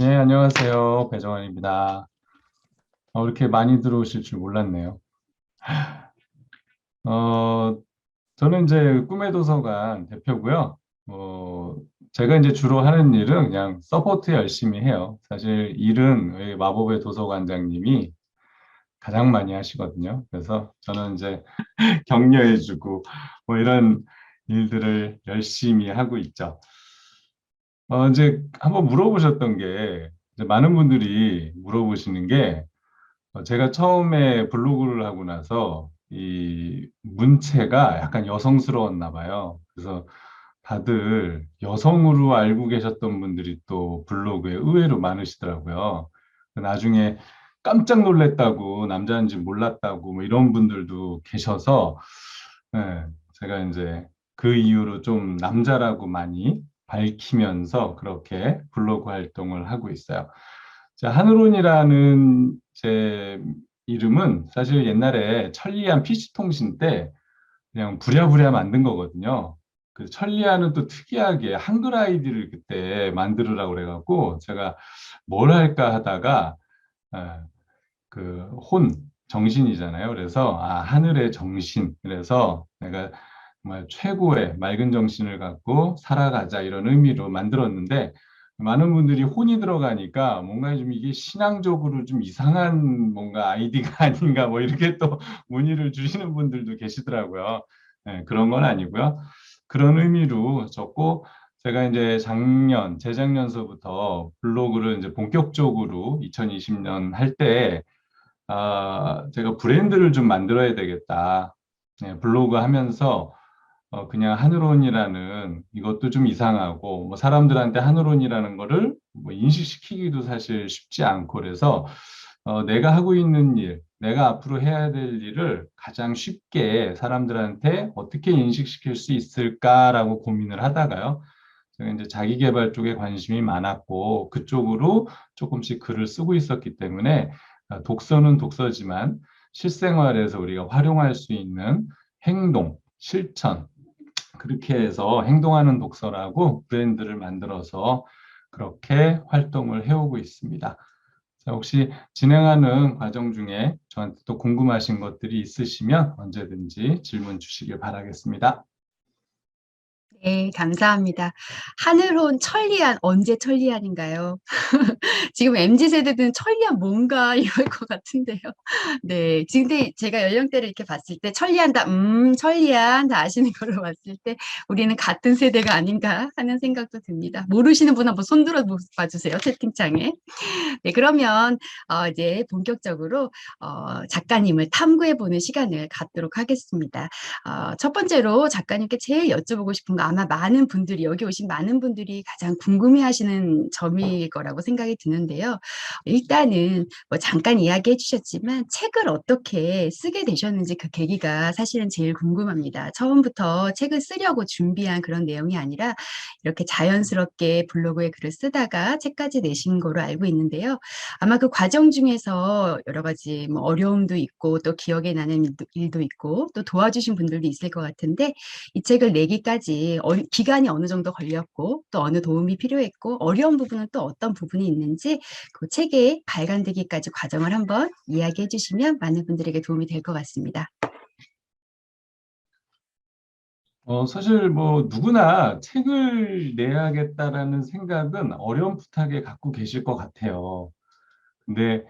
네, 안녕하세요. 배정환입니다. 이렇게 많이 들어오실 줄 몰랐네요. 어, 저는 이제 꿈의 도서관 대표고요. 어, 제가 이제 주로 하는 일은 그냥 서포트 열심히 해요. 사실 일은 우리 마법의 도서관장님이 가장 많이 하시거든요. 그래서 저는 이제 격려해주고 뭐 이런 일들을 열심히 하고 있죠. 이제 한번 물어보셨던 게 이제 많은 분들이 물어보시는 게 제가 처음에 블로그를 하고 나서 이 문체가 약간 여성스러웠나 봐요. 그래서 다들 여성으로 알고 계셨던 분들이 또 블로그에 의외로 많으시더라고요. 나중에 깜짝 놀랐다고, 남자인지 몰랐다고, 뭐 이런 분들도 계셔서, 네, 제가 이제 그 이후로 좀 남자라고 많이 밝히면서 그렇게 블로그 활동을 하고 있어요. 자, 하늘온이라는 제 이름은 사실 옛날에 천리안 PC통신 때 그냥 부랴부랴 만든 거거든요. 그 천리안은 또 특이하게 한글 아이디를 그때 만들으라고 그래갖고 제가 뭘 할까 하다가 아, 정신이잖아요. 그래서 하늘의 정신. 그래서 내가 정말 최고의 맑은 정신을 갖고 살아가자 이런 의미로 만들었는데 많은 분들이 혼이 들어가니까 뭔가 좀 이게 신앙적으로 좀 이상한 뭔가 아이디가 아닌가 뭐 이렇게 또 문의를 주시는 분들도 계시더라고요. 네, 그런 건 아니고요. 그런 의미로 적고 제가 이제 재작년서부터 블로그를 이제 본격적으로 2020년 할때 제가 브랜드를 좀 만들어야 되겠다. 네, 블로그 하면서 그냥 하늘온이라는 이것도 좀 이상하고 뭐 사람들한테 하늘온이라는 거를 뭐 인식시키기도 사실 쉽지 않고 그래서 내가 하고 있는 일, 내가 앞으로 해야 될 일을 가장 쉽게 사람들한테 어떻게 인식시킬 수 있을까라고 고민을 하다가요. 제가 이제 자기 개발 쪽에 관심이 많았고 그쪽으로 조금씩 글을 쓰고 있었기 때문에 독서는 독서지만 실생활에서 우리가 활용할 수 있는 행동, 실천, 그렇게 해서 행동하는 독서라고 브랜드를 만들어서 그렇게 활동을 해오고 있습니다. 자, 혹시 진행하는 과정 중에 저한테 또 궁금하신 것들이 있으시면 언제든지 질문 주시길 바라겠습니다. 네, 감사합니다. 하늘혼 천리안, 언제 천리안인가요? 지금 MZ 세대들은 천리안 뭔가 이럴 것 같은데요. 네, 지금 근데 제가 연령대를 이렇게 봤을 때 천리안 다, 천리안 다 아시는 걸로 봤을 때 우리는 같은 세대가 아닌가 하는 생각도 듭니다. 모르시는 분 한번 손들어 봐주세요, 채팅창에. 네, 그러면 이제 본격적으로 작가님을 탐구해보는 시간을 갖도록 하겠습니다. 첫 번째로 작가님께 제일 여쭤보고 싶은 거 아마 많은 분들이 여기 오신 많은 분들이 가장 궁금해하시는 점일 거라고 생각이 드는데요. 일단은 뭐 잠깐 이야기해 주셨지만 책을 어떻게 쓰게 되셨는지 그 계기가 사실은 제일 궁금합니다. 처음부터 책을 쓰려고 준비한 그런 내용이 아니라 이렇게 자연스럽게 블로그에 글을 쓰다가 책까지 내신 거로 알고 있는데요. 아마 그 과정 중에서 여러 가지 뭐 어려움도 있고 또 기억에 나는 일도 있고 또 도와주신 분들도 있을 것 같은데 이 책을 내기까지 기간이 어느 정도 걸렸고 또 어느 도움이 필요했고 어려운 부분은 또 어떤 부분이 있는지 그 책의 발간되기까지 과정을 한번 이야기해 주시면 많은 분들에게 도움이 될 것 같습니다. 사실 뭐 누구나 책을 내야겠다라는 생각은 어렴풋하게 갖고 계실 것 같아요. 근데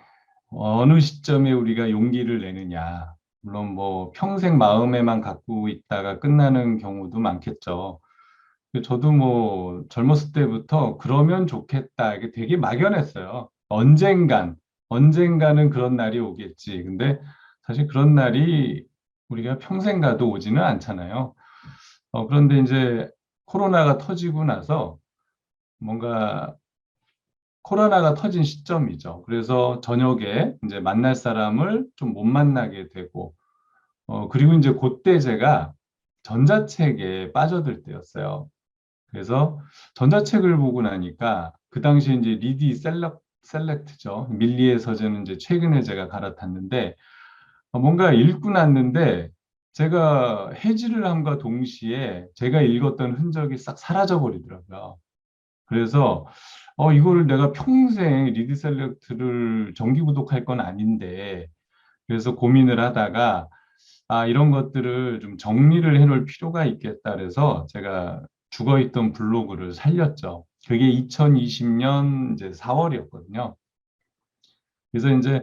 어느 시점에 우리가 용기를 내느냐. 물론 뭐 평생 마음에만 갖고 있다가 끝나는 경우도 많겠죠. 저도 뭐 젊었을 때부터 그러면 좋겠다. 이게 되게 막연했어요. 언젠가는 그런 날이 오겠지. 근데 사실 그런 날이 우리가 평생 가도 오지는 않잖아요. 그런데 이제 코로나가 터지고 나서 뭔가 코로나가 터진 시점이죠. 그래서 저녁에 이제 만날 사람을 좀 못 만나게 되고, 그리고 이제 그때 제가 전자책에 빠져들 때였어요. 그래서 전자책을 보고 나니까 그 당시에 이제 셀렉트죠. 밀리의 서재는 이제 최근에 제가 갈아탔는데 뭔가 읽고 났는데 제가 해지를 함과 동시에 제가 읽었던 흔적이 싹 사라져 버리더라고요. 그래서 이거를 내가 평생 리드 셀렉트를 정기 구독할 건 아닌데, 그래서 고민을 하다가, 이런 것들을 좀 정리를 해놓을 필요가 있겠다. 그래서 제가 죽어있던 블로그를 살렸죠. 그게 2020년 이제 4월이었거든요. 그래서 이제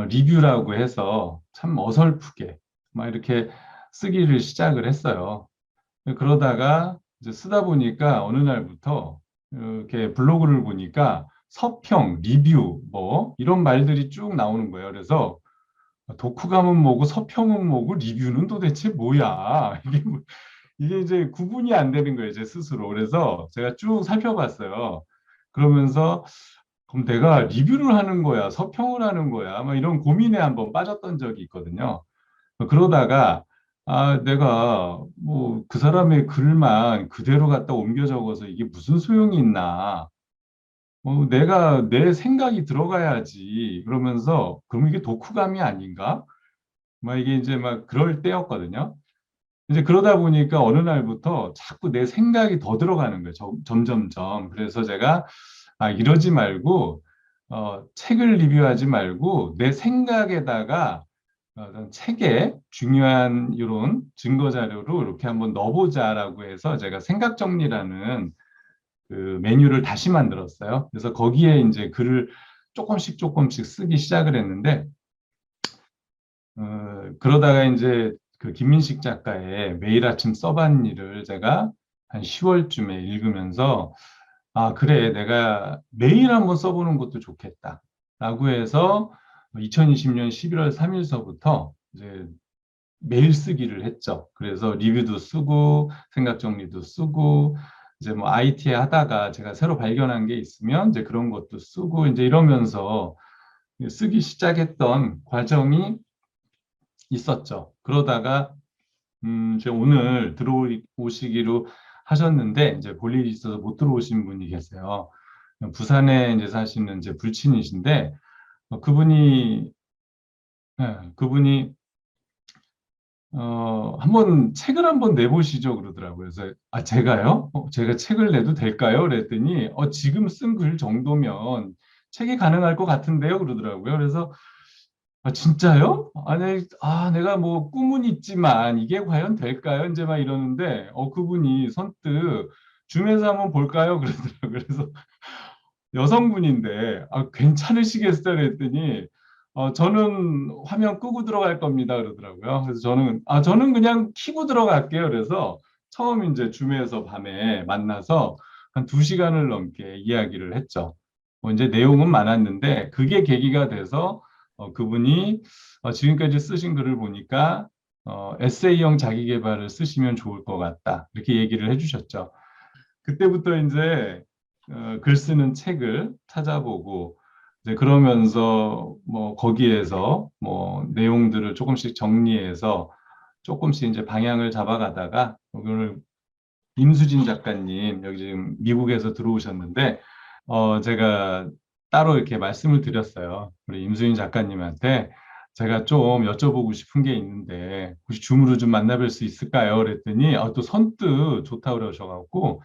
리뷰라고 해서 참 어설프게 막 이렇게 쓰기를 시작을 했어요. 그러다가 이제 쓰다 보니까 어느 날부터 이렇게 블로그를 보니까 서평, 리뷰, 뭐 이런 말들이 쭉 나오는 거예요. 그래서 독후감은 뭐고 서평은 뭐고 리뷰는 도대체 뭐야? 이게 이제 구분이 안 되는 거예요, 제 스스로. 그래서 제가 쭉 살펴봤어요. 그러면서 그럼 내가 리뷰를 하는 거야, 서평을 하는 거야, 막 이런 고민에 한번 빠졌던 적이 있거든요. 그러다가 내가 뭐 그 사람의 글만 그대로 갖다 옮겨 적어서 이게 무슨 소용이 있나? 내가 내 생각이 들어가야지. 그러면서 그럼 이게 독후감이 아닌가? 막 이게 이제 막 그럴 때였거든요. 이제 그러다 보니까 어느 날부터 자꾸 내 생각이 더 들어가는 거예요. 점점점. 그래서 제가 이러지 말고 책을 리뷰하지 말고 내 생각에다가 책에 중요한 이런 증거 자료로 이렇게 한번 넣어보자라고 해서 제가 생각 정리라는 그 메뉴를 다시 만들었어요. 그래서 거기에 이제 글을 조금씩 조금씩 쓰기 시작을 했는데 그러다가 이제 그 김민식 작가의 매일 아침 써봤니를 제가 한 10월쯤에 읽으면서 그래, 내가 매일 한번 써보는 것도 좋겠다. 라고 해서 2020년 11월 3일서부터 이제 매일 쓰기를 했죠. 그래서 리뷰도 쓰고, 생각 정리도 쓰고, 이제 뭐 IT 하다가 제가 새로 발견한 게 있으면 이제 그런 것도 쓰고, 이제 이러면서 쓰기 시작했던 과정이 있었죠. 그러다가 제가 오늘 들어오시기로 하셨는데 이제 볼 일이 있어서 못 들어오신 분이 계세요. 부산에 이제 사시는 이제 불친이신데 그분이 그분이 한번 책을 한번 내보시죠 그러더라고요. 그래서 제가요? 제가 책을 내도 될까요? 그랬더니 지금 쓴 글 정도면 책이 가능할 것 같은데요 그러더라고요. 그래서 진짜요? 아니, 내가 뭐 꿈은 있지만 이게 과연 될까요? 이제 막 이러는데, 그분이 선뜻 줌에서 한번 볼까요? 그러더라고요. 그래서 여성분인데, 괜찮으시겠어요? 그랬더니, 저는 화면 끄고 들어갈 겁니다. 그러더라고요. 그래서 저는 그냥 키고 들어갈게요. 그래서 처음 이제 줌에서 밤에 만나서 한 2시간을 넘게 이야기를 했죠. 이제 내용은 많았는데, 그게 계기가 돼서 그분이 지금까지 쓰신 글을 보니까 에세이형 자기계발을 쓰시면 좋을 것 같다. 이렇게 얘기를 해주셨죠. 그때부터 이제 글 쓰는 책을 찾아보고 이제 그러면서 뭐 거기에서 뭐 내용들을 조금씩 정리해서 조금씩 이제 방향을 잡아가다가 오늘 임수진 작가님 여기 지금 미국에서 들어오셨는데 제가 따로 이렇게 말씀을 드렸어요. 우리 임수진 작가님한테 제가 좀 여쭤보고 싶은 게 있는데 혹시 줌으로 좀 만나뵐 수 있을까요? 그랬더니 또 선뜻 좋다고 그러셔갖고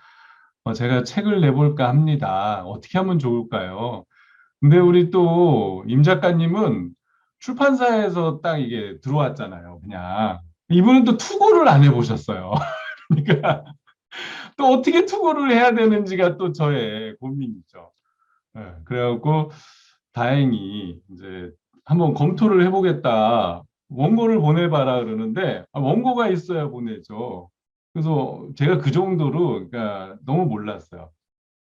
제가 책을 내볼까 합니다. 어떻게 하면 좋을까요? 근데 우리 또 임 작가님은 출판사에서 딱 이게 들어왔잖아요. 그냥 이분은 또 투고를 안 해보셨어요. 그러니까 또 어떻게 투고를 해야 되는지가 또 저의 고민이죠. 그래갖고 다행히 이제 한번 검토를 해보겠다. 원고를 보내봐라 그러는데 원고가 있어야 보내죠. 그래서 제가 그 정도로 그러니까 너무 몰랐어요.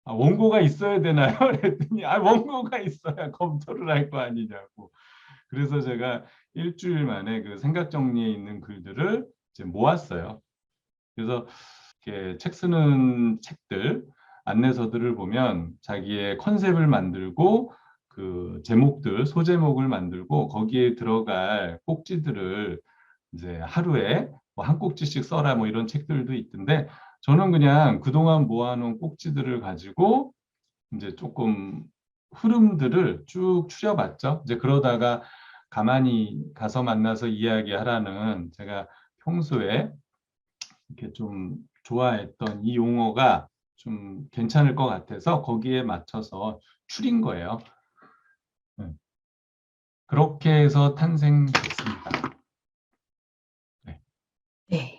원고가 있어야 되나요? 그랬더니 원고가 있어야 검토를 할 거 아니냐고. 그래서 제가 일주일 만에 그 생각 정리에 있는 글들을 이제 모았어요. 그래서 이렇게 책 쓰는 책들, 안내서들을 보면 자기의 컨셉을 만들고 그 제목들, 소제목을 만들고 거기에 들어갈 꼭지들을 이제 하루에 뭐한 꼭지씩 써라 뭐 이런 책들도 있던데 저는 그냥 그동안 모아놓은 꼭지들을 가지고 이제 조금 흐름들을 쭉 추려봤죠. 이제 그러다가 가만히 가서 만나서 이야기하라는 제가 평소에 이렇게 좀 좋아했던 이 용어가 좀 괜찮을 것 같아서 거기에 맞춰서 추린 거예요. 네. 그렇게 해서 탄생됐습니다. 네. 네.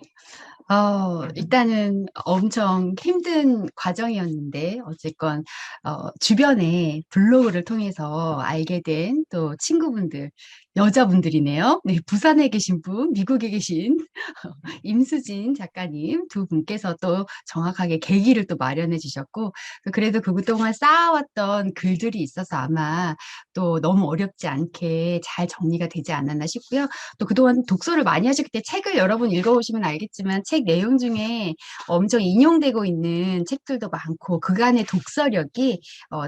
일단은 엄청 힘든 과정이었는데, 어쨌건, 주변에 블로그를 통해서 알게 된 또 친구분들, 여자분들이네요. 네, 부산에 계신 분, 미국에 계신 임수진 작가님 두 분께서 또 정확하게 계기를 또 마련해 주셨고, 그래도 그동안 쌓아왔던 글들이 있어서 아마 또 너무 어렵지 않게 잘 정리가 되지 않았나 싶고요. 또 그동안 독서를 많이 하셨기 때문에 책을 여러분 읽어보시면 알겠지만 책 내용 중에 엄청 인용되고 있는 책들도 많고 그간의 독서력이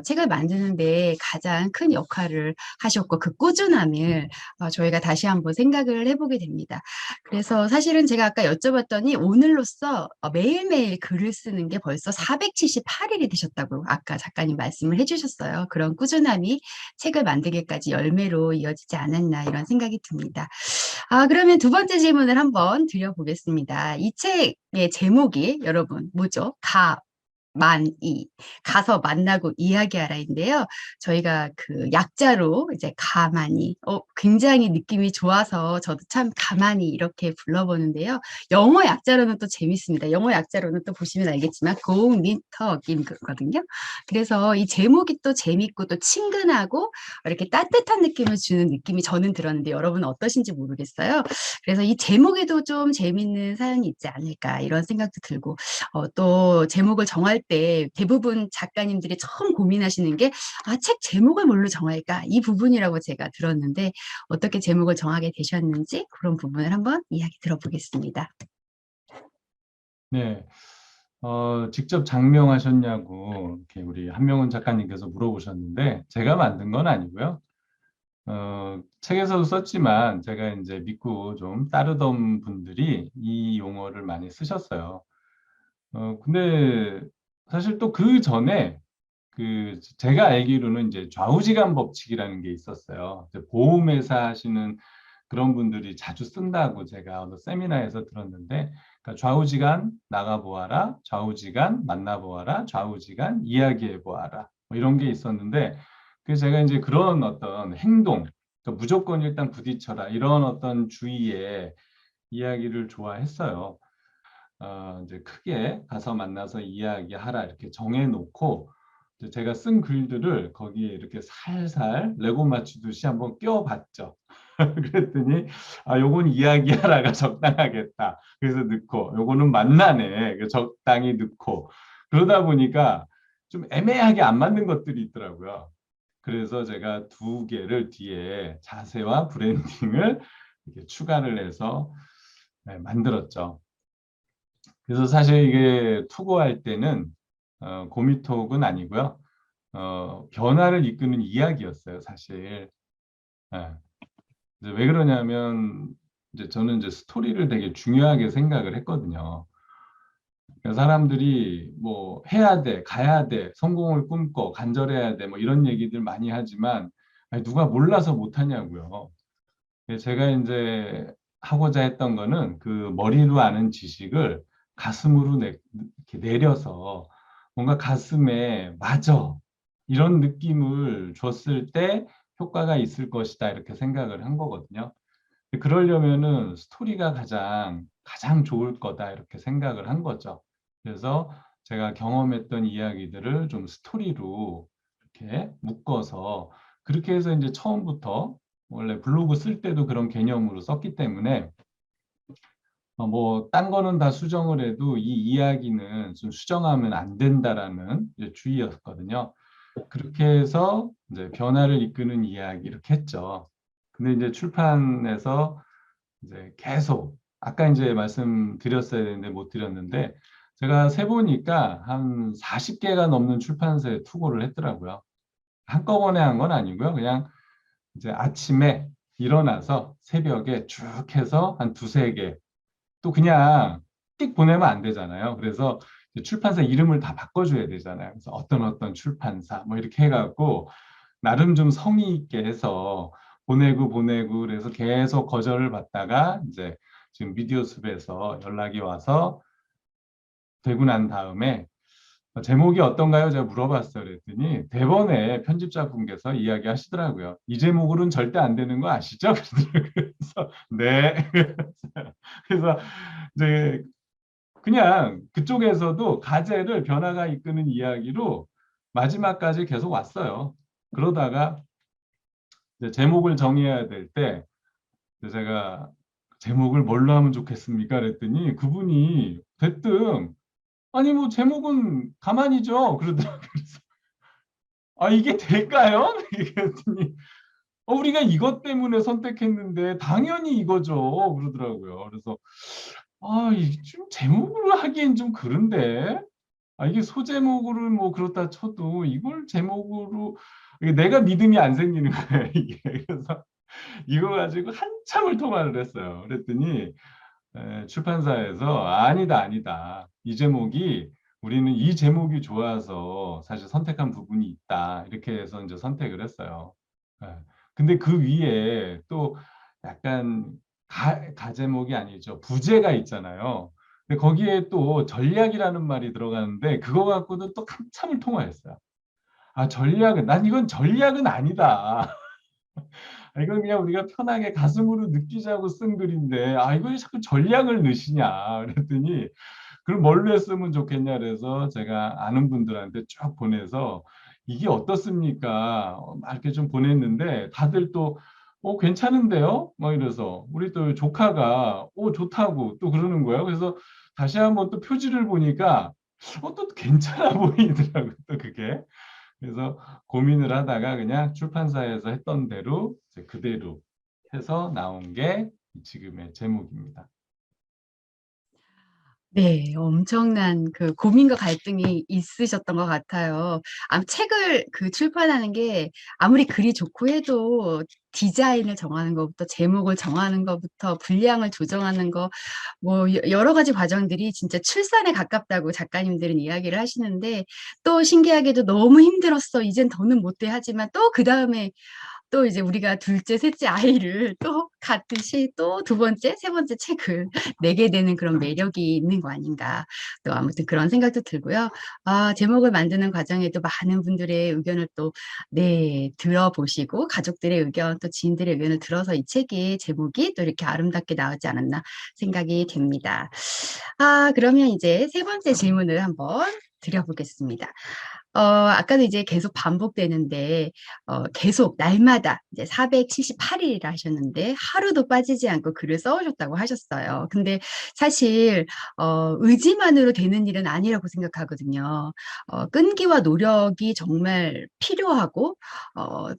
책을 만드는데 가장 큰 역할을 하셨고 그 꾸준함을 저희가 다시 한번 생각을 해보게 됩니다. 그래서 사실은 제가 아까 여쭤봤더니 오늘로써 매일매일 글을 쓰는 게 벌써 478일이 되셨다고 아까 작가님 말씀을 해주셨어요. 그런 꾸준함이 책을 만들기까지 열매로 이어지지 않았나 이런 생각이 듭니다. 그러면 두 번째 질문을 한번 드려보겠습니다. 이 책의 제목이 여러분 뭐죠? 만이 가서 만나고 이야기하라인데요. 저희가 그 약자로 이제 가만히 굉장히 느낌이 좋아서 저도 참 가만히 이렇게 불러보는데요. 영어 약자로는 또 재밌습니다. 영어 약자로는 또 보시면 알겠지만 go meet again거든요. 그래서 이 제목이 또 재밌고 또 친근하고 이렇게 따뜻한 느낌을 주는 느낌이 저는 들었는데 여러분은 어떠신지 모르겠어요. 그래서 이 제목에도 좀 재밌는 사연이 있지 않을까 이런 생각도 들고 또 제목을 정할 때 대부분 작가님들이 처음 고민하시는 게 책 제목을 뭘로 정할까? 이 부분이라고 제가 들었는데 어떻게 제목을 정하게 되셨는지 그런 부분을 한번 이야기 들어보겠습니다. 네. 직접 장명하셨냐고 이렇게 우리 한명훈 작가님께서 물어보셨는데 제가 만든 건 아니고요. 책에서도 썼지만 제가 이제 믿고 좀 따르던 분들이 이 용어를 많이 쓰셨어요. 근데 사실 또 그 전에 그 제가 알기로는 이제 좌우지간 법칙이라는 게 있었어요. 이제 보험회사 하시는 그런 분들이 자주 쓴다고 제가 어느 세미나에서 들었는데, 그러니까 좌우지간 나가보아라, 좌우지간 만나보아라, 좌우지간 이야기해보아라, 뭐 이런 게 있었는데, 그 제가 이제 그런 어떤 행동, 그러니까 무조건 일단 부딪혀라 이런 어떤 주의의 이야기를 좋아했어요. 이제 크게 가서 만나서 이야기하라 이렇게 정해놓고 이제 제가 쓴 글들을 거기에 이렇게 살살 레고 맞추듯이 한번 끼워봤죠. 그랬더니 요건 이야기하라가 적당하겠다. 그래서 넣고 요거는 만나네. 적당히 넣고 그러다 보니까 좀 애매하게 안 맞는 것들이 있더라고요. 그래서 제가 두 개를 뒤에 자세와 브랜딩을 이렇게 추가를 해서 네, 만들었죠. 그래서 사실 이게 투고할 때는 고미톡은 아니고요. 변화를 이끄는 이야기였어요, 사실. 예. 이제 왜 그러냐면 이제 저는 이제 스토리를 되게 중요하게 생각을 했거든요. 그러니까 사람들이 뭐 해야 돼, 가야 돼, 성공을 꿈꿔, 간절해야 돼, 뭐 이런 얘기들 많이 하지만 아니, 누가 몰라서 못 하냐고요. 제가 이제 하고자 했던 거는 그 머리로 아는 지식을 가슴으로 이렇게 내려서 뭔가 가슴에 맞아 이런 느낌을 줬을 때 효과가 있을 것이다 이렇게 생각을 한 거거든요. 그러려면은 스토리가 가장 좋을 거다 이렇게 생각을 한 거죠. 그래서 제가 경험했던 이야기들을 좀 스토리로 이렇게 묶어서 그렇게 해서 이제 처음부터 원래 블로그 쓸 때도 그런 개념으로 썼기 때문에 뭐 딴 거는 다 수정을 해도 이 이야기는 좀 수정하면 안 된다라는 이제 주의였거든요. 그렇게 해서 이제 변화를 이끄는 이야기 이렇게 했죠. 근데 이제 출판에서 이제 계속 아까 이제 말씀드렸어야 되는데 못 드렸는데 제가 세보니까 한 40개가 넘는 출판사에 투고를 했더라고요. 한꺼번에 한 건 아니고요. 그냥 이제 아침에 일어나서 새벽에 쭉 해서 한 두세 개 또 그냥 띡 보내면 안 되잖아요. 그래서 출판사 이름을 다 바꿔줘야 되잖아요. 그래서 어떤 출판사 뭐 이렇게 해갖고 나름 좀 성의 있게 해서 보내고 그래서 계속 거절을 받다가 이제 지금 미디어 숲에서 연락이 와서 되고 난 다음에 제목이 어떤가요? 제가 물어봤어요. 그랬더니 대번에 편집자분께서 이야기하시더라고요. 이 제목으로는 절대 안 되는 거 아시죠? 그래서 네. 그래서 이제 그냥 그쪽에서도 가제를 변화가 이끄는 이야기로 마지막까지 계속 왔어요. 그러다가 이제 제목을 정해야 될 때 제가 제목을 뭘로 하면 좋겠습니까? 그랬더니 그분이 대뜸 아니 뭐 제목은 가만히죠. 그러더라고요. 그래서 아 이게 될까요? 그랬더니 우리가 이것 때문에 선택했는데 당연히 이거죠. 그러더라고요. 그래서 좀 제목으로 하기엔 좀 그런데 이게 소제목으로 뭐 그렇다 쳐도 이걸 제목으로 이게 내가 믿음이 안 생기는 거예요. 이게. 그래서 이거 가지고 한참을 통화를 했어요. 그랬더니 출판사에서 아니다, 아니다. 이 제목이 우리는 이 제목이 좋아서 사실 선택한 부분이 있다. 이렇게 해서 이제 선택을 했어요. 예. 근데 그 위에 또 약간 가제목이 아니죠. 부제가 있잖아요. 근데 거기에 또 전략이라는 말이 들어가는데 그거 갖고도 또 한참을 통화했어요. 전략은 난 이건 전략은 아니다. 이건 그냥 우리가 편하게 가슴으로 느끼자고 쓴 글인데 이걸 자꾸 전략을 넣으시냐 그랬더니 그럼 뭘로 했으면 좋겠냐 그래서 제가 아는 분들한테 쭉 보내서 이게 어떻습니까? 막 이렇게 좀 보냈는데 다들 또 괜찮은데요? 막 이래서 우리 또 조카가 좋다고 또 그러는 거예요. 그래서 다시 한번 또 표지를 보니까 또 괜찮아 보이더라고요. 또 그게. 그래서 고민을 하다가 그냥 출판사에서 했던 대로 이제 그대로 해서 나온 게 지금의 제목입니다. 네. 엄청난 그 고민과 갈등이 있으셨던 것 같아요. 책을 출판하는 게 아무리 글이 좋고 해도 디자인을 정하는 것부터 제목을 정하는 것부터 분량을 조정하는 거 뭐 여러 가지 과정들이 진짜 출산에 가깝다고 작가님들은 이야기를 하시는데 또 신기하게도 "너무 힘들었어. 이젠 더는 못 돼." 하지만 또 그다음에 또 이제 우리가 둘째, 셋째 아이를 또 갖듯이 또 두 번째, 세 번째 책을 내게 되는 그런 매력이 있는 거 아닌가. 또 아무튼 그런 생각도 들고요. 제목을 만드는 과정에도 많은 분들의 의견을 또 들어보시고 가족들의 의견 또 지인들의 의견을 들어서 이 책의 제목이 또 이렇게 아름답게 나오지 않았나 생각이 됩니다. 그러면 이제 세 번째 질문을 한번 드려보겠습니다. 아까도 이제 계속 반복되는데 계속 날마다 이제 478 일이라 하셨는데 하루도 빠지지 않고 글을 써 오셨다고 하셨어요. 근데 사실 의지만으로 되는 일은 아니라고 생각하거든요. 끈기와 노력이 정말 필요하고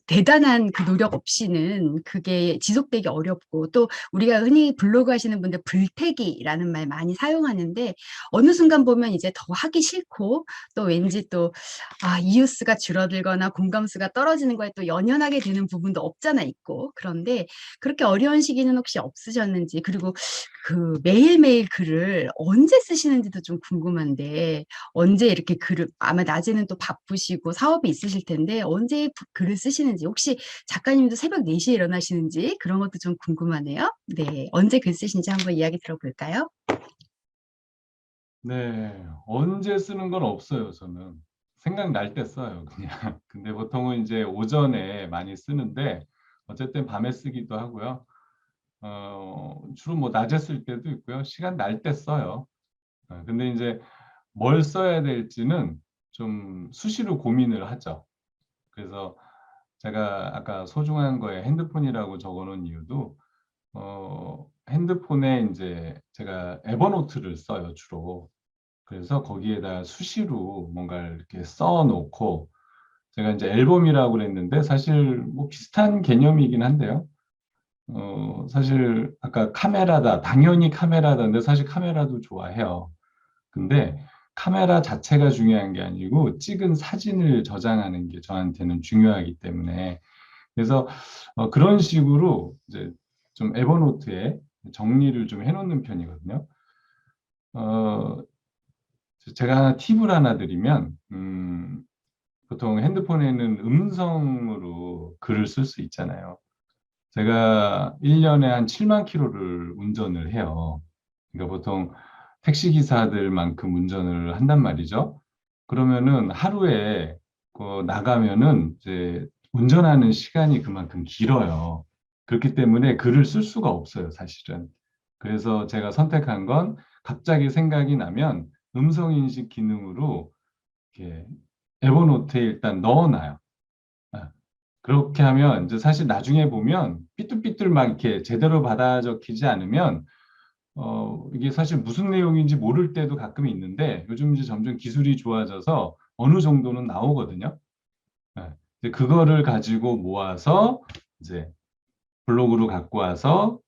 대단한 그 노력 없이는 그게 지속되기 어렵고 또 우리가 흔히 블로그 하시는 분들 불태기라는 말 많이 사용하는데 어느 순간 보면 이제 더 하기 싫고 또 왠지 또 이웃수가 줄어들거나 공감수가 떨어지는 거에 또 연연하게 되는 부분도 없잖아 있고. 그런데 그렇게 어려운 시기는 혹시 없으셨는지 그리고 그 매일매일 글을 언제 쓰시는지도 좀 궁금한데 언제 이렇게 글을 아마 낮에는 또 바쁘시고 사업이 있으실 텐데 언제 글을 쓰시는지 혹시 작가님도 새벽 4시에 일어나시는지 그런 것도 좀 궁금하네요. 네. 언제 글 쓰신지 한번 이야기 들어볼까요? 네, 언제 쓰는 건 없어요, 저는. 생각날 때 써요, 그냥. 근데 보통은 이제 오전에 많이 쓰는데, 어쨌든 밤에 쓰기도 하고요. 주로 뭐 낮에 쓸 때도 있고요. 시간 날 때 써요. 근데 이제 뭘 써야 될지는 좀 수시로 고민을 하죠. 그래서 제가 아까 소중한 거에 핸드폰이라고 적어놓은 이유도, 핸드폰에 이제 제가 에버노트를 써요, 주로. 그래서 거기에다 수시로 뭔가를 이렇게 써 놓고 제가 이제 앨범이라고 그랬는데 사실 뭐 비슷한 개념이긴 한데요. 사실 아까 카메라다, 당연히 카메라다인데 사실 카메라도 좋아해요. 근데 카메라 자체가 중요한 게 아니고 찍은 사진을 저장하는 게 저한테는 중요하기 때문에 그래서 그런 식으로 이제 좀 에버노트에 정리를 좀 해놓는 편이거든요. 어, 제가 팁을 하나 드리면, 보통 핸드폰에는 음성으로 글을 쓸 수 있잖아요. 제가 1년에 한 7만 킬로를 운전을 해요. 그러니까 보통 택시 기사들만큼 운전을 한단 말이죠. 그러면은 하루에 나가면은 이제 운전하는 시간이 그만큼 길어요. 그렇기 때문에 글을 쓸 수가 없어요, 사실은. 그래서 제가 선택한 건 갑자기 생각이 나면 음성인식 기능으로 이렇게 에버노트에 일단 넣어놔요. 아, 그렇게 하면 이제 사실 나중에 보면 삐뚤삐뚤 막 이렇게 제대로 받아 적히지 않으면 이게 사실 무슨 내용인지 모를 때도 가끔 있는데 요즘 이제 점점 기술이 좋아져서 어느 정도는 나오거든요. 예. 이제 그거를 가지고 모아서 이제 블로그로 갖고 와서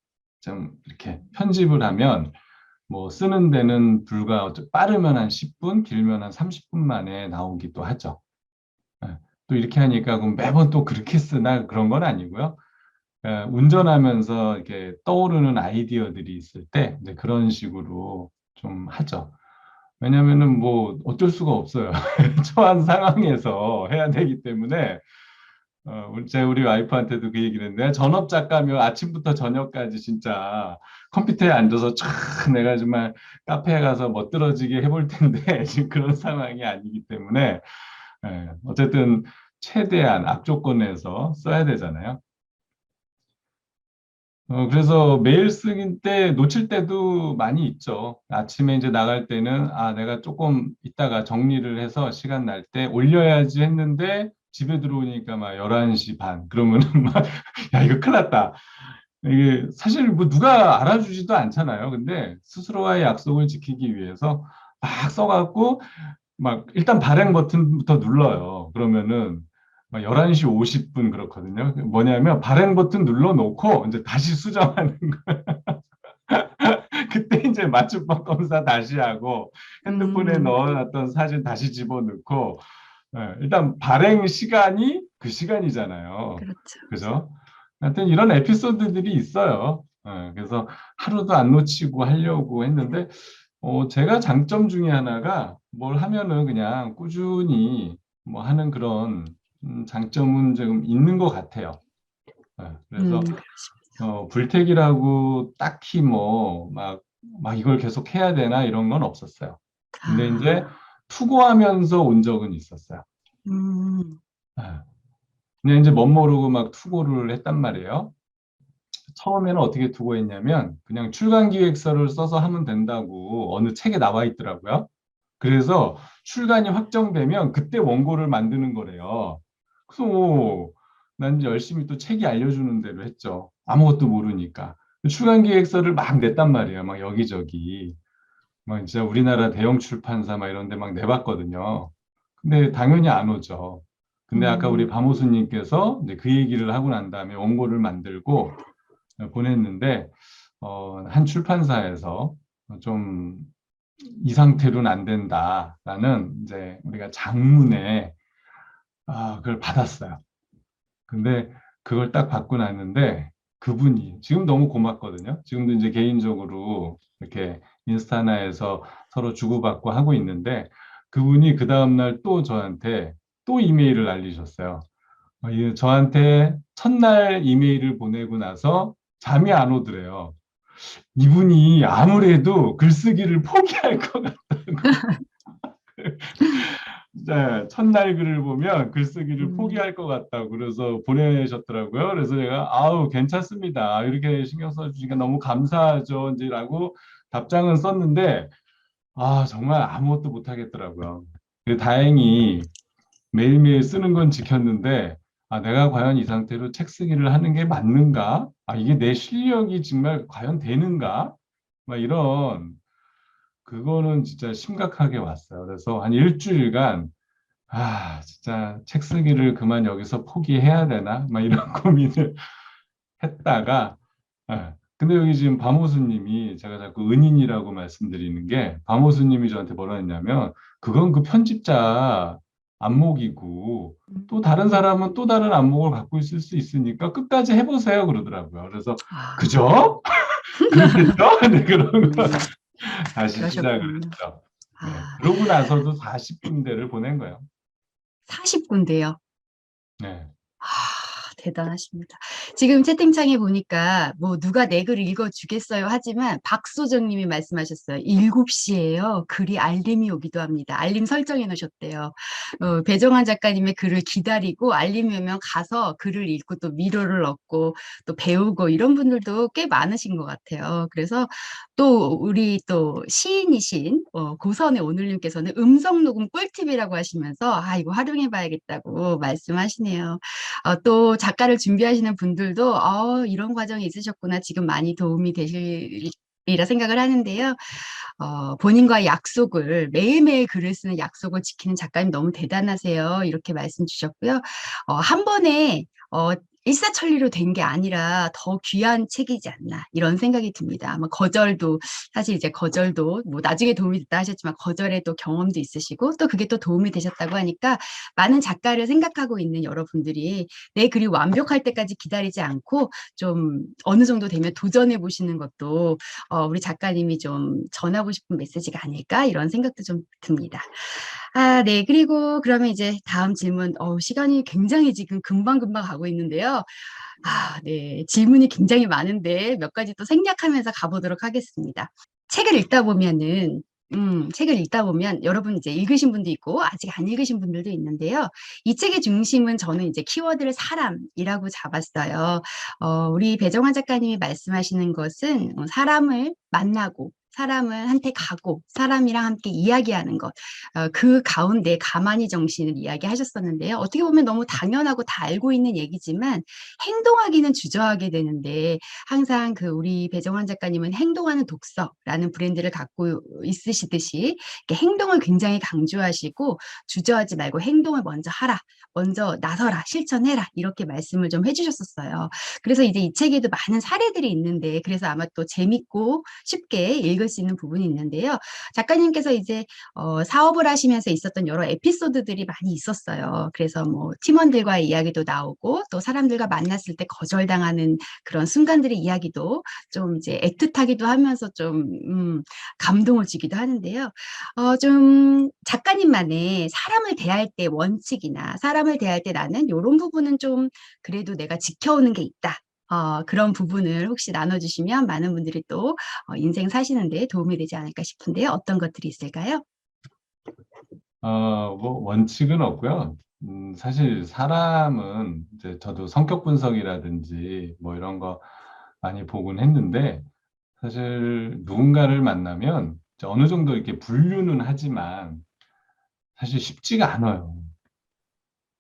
좀 이렇게 편집을 하면 뭐 쓰는 데는 불과 빠르면 한 10분, 길면 한 30분 만에 나오기도 하죠. 예. 또 이렇게 하니까 그럼 매번 또 그렇게 쓰나 그런 건 아니고요. 운전하면서 이렇게 떠오르는 아이디어들이 있을 때 이제 그런 식으로 좀 하죠. 왜냐면은 뭐 어쩔 수가 없어요. 처한 상황에서 해야 되기 때문에 우리 와이프한테도 그 얘기를 했는데 전업 작가면 아침부터 저녁까지 진짜 컴퓨터에 앉아서 촥 내가 정말 카페에 가서 멋들어지게 해볼 텐데 지금 그런 상황이 아니기 때문에 어쨌든 최대한 악조건에서 써야 되잖아요. 그래서 메일 쓰기 때 놓칠 때도 많이 있죠. 아침에 이제 나갈 때는, 내가 조금 이따가 정리를 해서 시간 날 때 올려야지 했는데 집에 들어오니까 막 11시 반. 그러면은 막, 야, 이거 큰일 났다. 이게 사실 뭐 누가 알아주지도 않잖아요. 근데 스스로와의 약속을 지키기 위해서 막 써갖고 막 일단 발행 버튼부터 눌러요. 그러면은 막 11시 50분 그렇거든요. 뭐냐면 발행 버튼 눌러놓고 이제 다시 수정하는 거. 그때 이제 맞춤법 검사 다시 하고 핸드폰에 음, 넣어놨던 사진 다시 집어넣고 일단 발행 시간이 그 시간이잖아요. 그렇죠. 그죠? 하여튼 이런 에피소드들이 있어요. 그래서 하루도 안 놓치고 하려고 했는데 제가 장점 중에 하나가 뭘 하면은 그냥 꾸준히 뭐 하는 그런 장점은 좀 있는 것 같아요. 그래서 그러시군요. 불택이라고 딱히 뭐 막 이걸 계속 해야 되나 이런 건 없었어요. 근데 이제 아, 투고하면서 온 적은 있었어요. 음, 예. 그냥 이제 멋모르고 막 투고를 했단 말이에요. 처음에는 어떻게 투고했냐면 그냥 출간 기획서를 써서 하면 된다고 어느 책에 나와 있더라고요. 그래서 출간이 확정되면 그때 원고를 만드는 거래요. 그래서 난 이제 열심히 또 책이 알려주는 대로 했죠. 아무것도 모르니까. 출간 기획서를 막 냈단 말이에요. 막 여기저기. 막 진짜 우리나라 대형 출판사 막 이런 데 막 내봤거든요. 근데 당연히 안 오죠. 근데 아까 우리 음, 바모스님께서 이제 그 얘기를 하고 난 다음에 원고를 만들고 보냈는데, 한 출판사에서 좀 이 상태로는 안 된다라는 이제 우리가 장문에 그걸 받았어요. 근데 그걸 딱 받고 났는데 그분이 지금 너무 고맙거든요. 지금도 이제 개인적으로 이렇게 인스타나에서 서로 주고받고 하고 있는데 그분이 그 다음날 또 저한테 또 이메일을 날리셨어요. 저한테 첫날 이메일을 보내고 나서 잠이 안 오더래요. 이분이 아무래도 글쓰기를 포기할 것 같다고. 네, 첫날 글을 보면 글쓰기를 음, 포기할 것 같다고 그래서 보내셨더라고요. 그래서 제가 아우 괜찮습니다. 이렇게 신경 써주시니까 너무 감사하죠. 이제라고 답장은 썼는데 정말 아무것도 못 하겠더라고요. 다행히 매일매일 쓰는 건 지켰는데 내가 과연 이 상태로 책 쓰기를 하는 게 맞는가? 이게 내 실력이 정말 과연 되는가? 막 이런 그거는 진짜 심각하게 왔어요. 그래서 한 일주일간 진짜 책 쓰기를 그만 여기서 포기해야 되나? 막 이런 고민을 했다가, 근데 여기 지금 밤호수님이 제가 자꾸 은인이라고 말씀드리는 게, 밤호수님이 저한테 뭐라 했냐면, 그건 그 편집자 안목이고, 또 다른 사람은 또 다른 안목을 갖고 있을 수 있으니까 끝까지 해보세요. 그러더라고요. 그래서, 아, 그죠? 그렇겠죠? 네, 그런 거 음, 다시 시작을 그러셨군요. 했죠. 네. 아, 그러고 나서도 40분대를 보낸 거예요. 40군데요. 네. 아, 대단하십니다. 지금 채팅창에 보니까 뭐 누가 내 글 읽어주겠어요 하지만 박소정 님이 말씀하셨어요. 7시에요. 글이 알림이 오기도 합니다. 알림 설정해 놓으셨대요. 배정환 작가님의 글을 기다리고 알림이 오면 가서 글을 읽고 또 위로를 얻고 또 배우고 이런 분들도 꽤 많으신 것 같아요. 그래서 또 우리 또 시인이신 고선의 오늘님께서는 음성 녹음 꿀팁이라고 하시면서 아 이거 활용해 봐야겠다고 말씀하시네요. 또 작가를 준비하시는 분들도 이런 과정이 있으셨구나. 지금 많이 도움이 되시리라 생각을 하는데요. 본인과의 약속을 매일매일 글을 쓰는 약속을 지키는 작가님 너무 대단하세요. 이렇게 말씀 주셨고요. 한 번에 일사천리로 된 게 아니라 더 귀한 책이지 않나 이런 생각이 듭니다. 아마 거절도 사실 이제 거절도 뭐 나중에 도움이 됐다 하셨지만 거절의 또 경험도 있으시고 또 그게 또 도움이 되셨다고 하니까 많은 작가를 생각하고 있는 여러분들이 내 글이 완벽할 때까지 기다리지 않고 좀 어느 정도 되면 도전해 보시는 것도 우리 작가님이 좀 전하고 싶은 메시지가 아닐까 이런 생각도 좀 듭니다. 네. 그리고 그러면 이제 다음 질문, 시간이 굉장히 지금 금방금방 가고 있는데요. 네. 질문이 굉장히 많은데 몇 가지 또 생략하면서 가보도록 하겠습니다. 책을 읽다 보면 여러분 이제 읽으신 분도 있고 아직 안 읽으신 분들도 있는데요. 이 책의 중심은 저는 이제 키워드를 사람이라고 잡았어요. 우리 배정환 작가님이 말씀하시는 것은 사람을 만나고 사람을 한테 가고 사람이랑 함께 이야기하는 것, 그 가운데 가만히 정신을 이야기하셨었는데요. 어떻게 보면 너무 당연하고 다 알고 있는 얘기지만 행동하기는 주저하게 되는데 항상 그 우리 배정환 작가님은 행동하는 독서라는 브랜드를 갖고 있으시듯이 이렇게 행동을 굉장히 강조하시고 주저하지 말고 행동을 먼저 하라, 먼저 나서라, 실천해라 이렇게 말씀을 좀 해주셨었어요. 그래서 이제 이 책에도 많은 사례들이 있는데 그래서 아마 또 재밌고 쉽게 읽을 수 있는 부분이 있는데요. 작가님께서 이제 사업을 하시면서 있었던 여러 에피소드들이 많이 있었어요. 그래서 뭐 팀원들과의 이야기도 나오고 또 사람들과 만났을 때 거절당하는 그런 순간들의 이야기도 좀 이제 애틋하기도 하면서 좀 감동을 주기도 하는데요. 좀 작가님만의 사람을 대할 때 원칙이나 사람을 대할 때 나는 요런 부분은 좀 그래도 내가 지켜오는 게 있다. 그런 부분을 혹시 나눠주시면 많은 분들이 또 인생 사시는 데 도움이 되지 않을까 싶은데요. 어떤 것들이 있을까요? 뭐 원칙은 없고요. 사실 사람은 이제 저도 성격 분석이라든지 뭐 이런 거 많이 보곤 했는데 사실 누군가를 만나면 이제 어느 정도 이렇게 분류는 하지만 사실 쉽지가 않아요.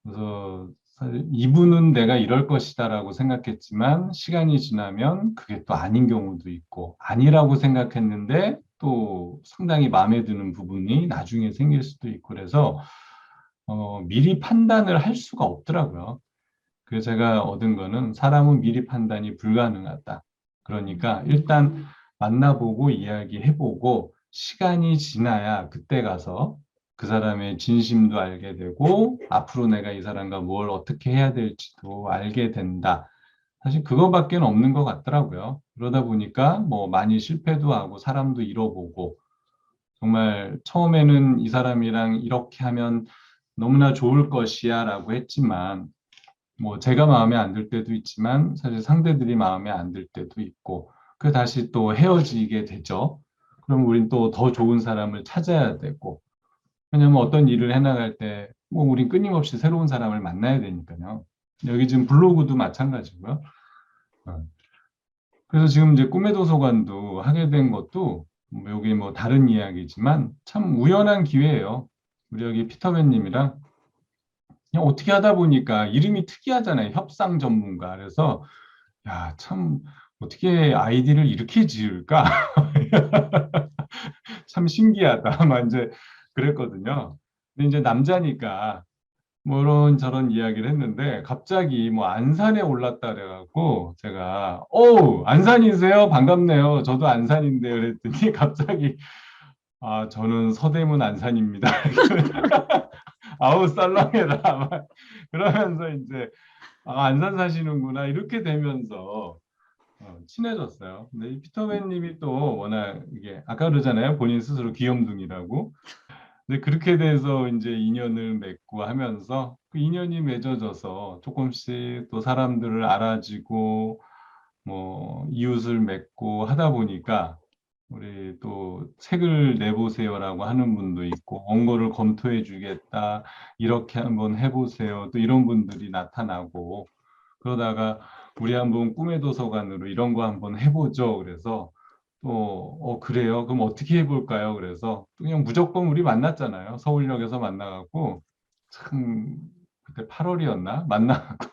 그래서 사실 이분은 내가 이럴 것이다라고 생각했지만 시간이 지나면 그게 또 아닌 경우도 있고 아니라고 생각했는데 또 상당히 마음에 드는 부분이 나중에 생길 수도 있고 그래서 미리 판단을 할 수가 없더라고요. 그래서 제가 얻은 거는 사람은 미리 판단이 불가능하다. 그러니까 일단 만나보고 이야기해보고 시간이 지나야 그때 가서 그 사람의 진심도 알게 되고 앞으로 내가 이 사람과 뭘 어떻게 해야 될지도 알게 된다. 사실 그거밖에 없는 것 같더라고요. 그러다 보니까 뭐 많이 실패도 하고 사람도 잃어보고 정말 처음에는 이 사람이랑 이렇게 하면 너무나 좋을 것이야 라고 했지만 뭐 제가 마음에 안 들 때도 있지만 사실 상대들이 마음에 안 들 때도 있고 그 다시 또 헤어지게 되죠. 그럼 우린 또 더 좋은 사람을 찾아야 되고 왜냐면 어떤 일을 해나갈 때 뭐 우린 끊임없이 새로운 사람을 만나야 되니까요. 여기 지금 블로그도 마찬가지고요. 어. 그래서 지금 이제 꿈의 도서관도 하게 된 것도 뭐 여기 뭐 다른 이야기지만 참 우연한 기회예요. 우리 여기 피터맨님이랑 그냥 어떻게 하다 보니까 이름이 특이하잖아요. 협상 전문가. 그래서 야, 참 어떻게 아이디를 이렇게 지을까? 참 신기하다. 막 이제 그랬거든요. 근데 이제 남자니까 뭐 이런 저런 이야기를 했는데 갑자기 뭐 안산에 올랐다 그래갖고 제가 안산이세요? 반갑네요. 저도 안산인데 그랬더니 갑자기 저는 서대문 안산입니다. 아우 썰렁해라. 막 그러면서 이제 안산 사시는구나 이렇게 되면서 친해졌어요. 근데 이 피터맨 님이 또 워낙 이게 아까 그러잖아요. 본인 스스로 귀염둥이라고. 근데 그렇게 돼서 이제 인연을 맺고 하면서 그 인연이 맺어져서 조금씩 또 사람들을 알아지고 뭐 이웃을 맺고 하다 보니까 우리 또 책을 내보세요라고 하는 분도 있고 원고를 검토해 주겠다 이렇게 한번 해보세요 또 이런 분들이 나타나고 그러다가 우리 한번 꿈의 도서관으로 이런 거 한번 해보죠. 그래서 또, 그래요? 그럼 어떻게 해볼까요? 그래서 그냥 무조건 우리 만났잖아요. 서울역에서 만나갖고 참 그때 8월이었나? 만나갖고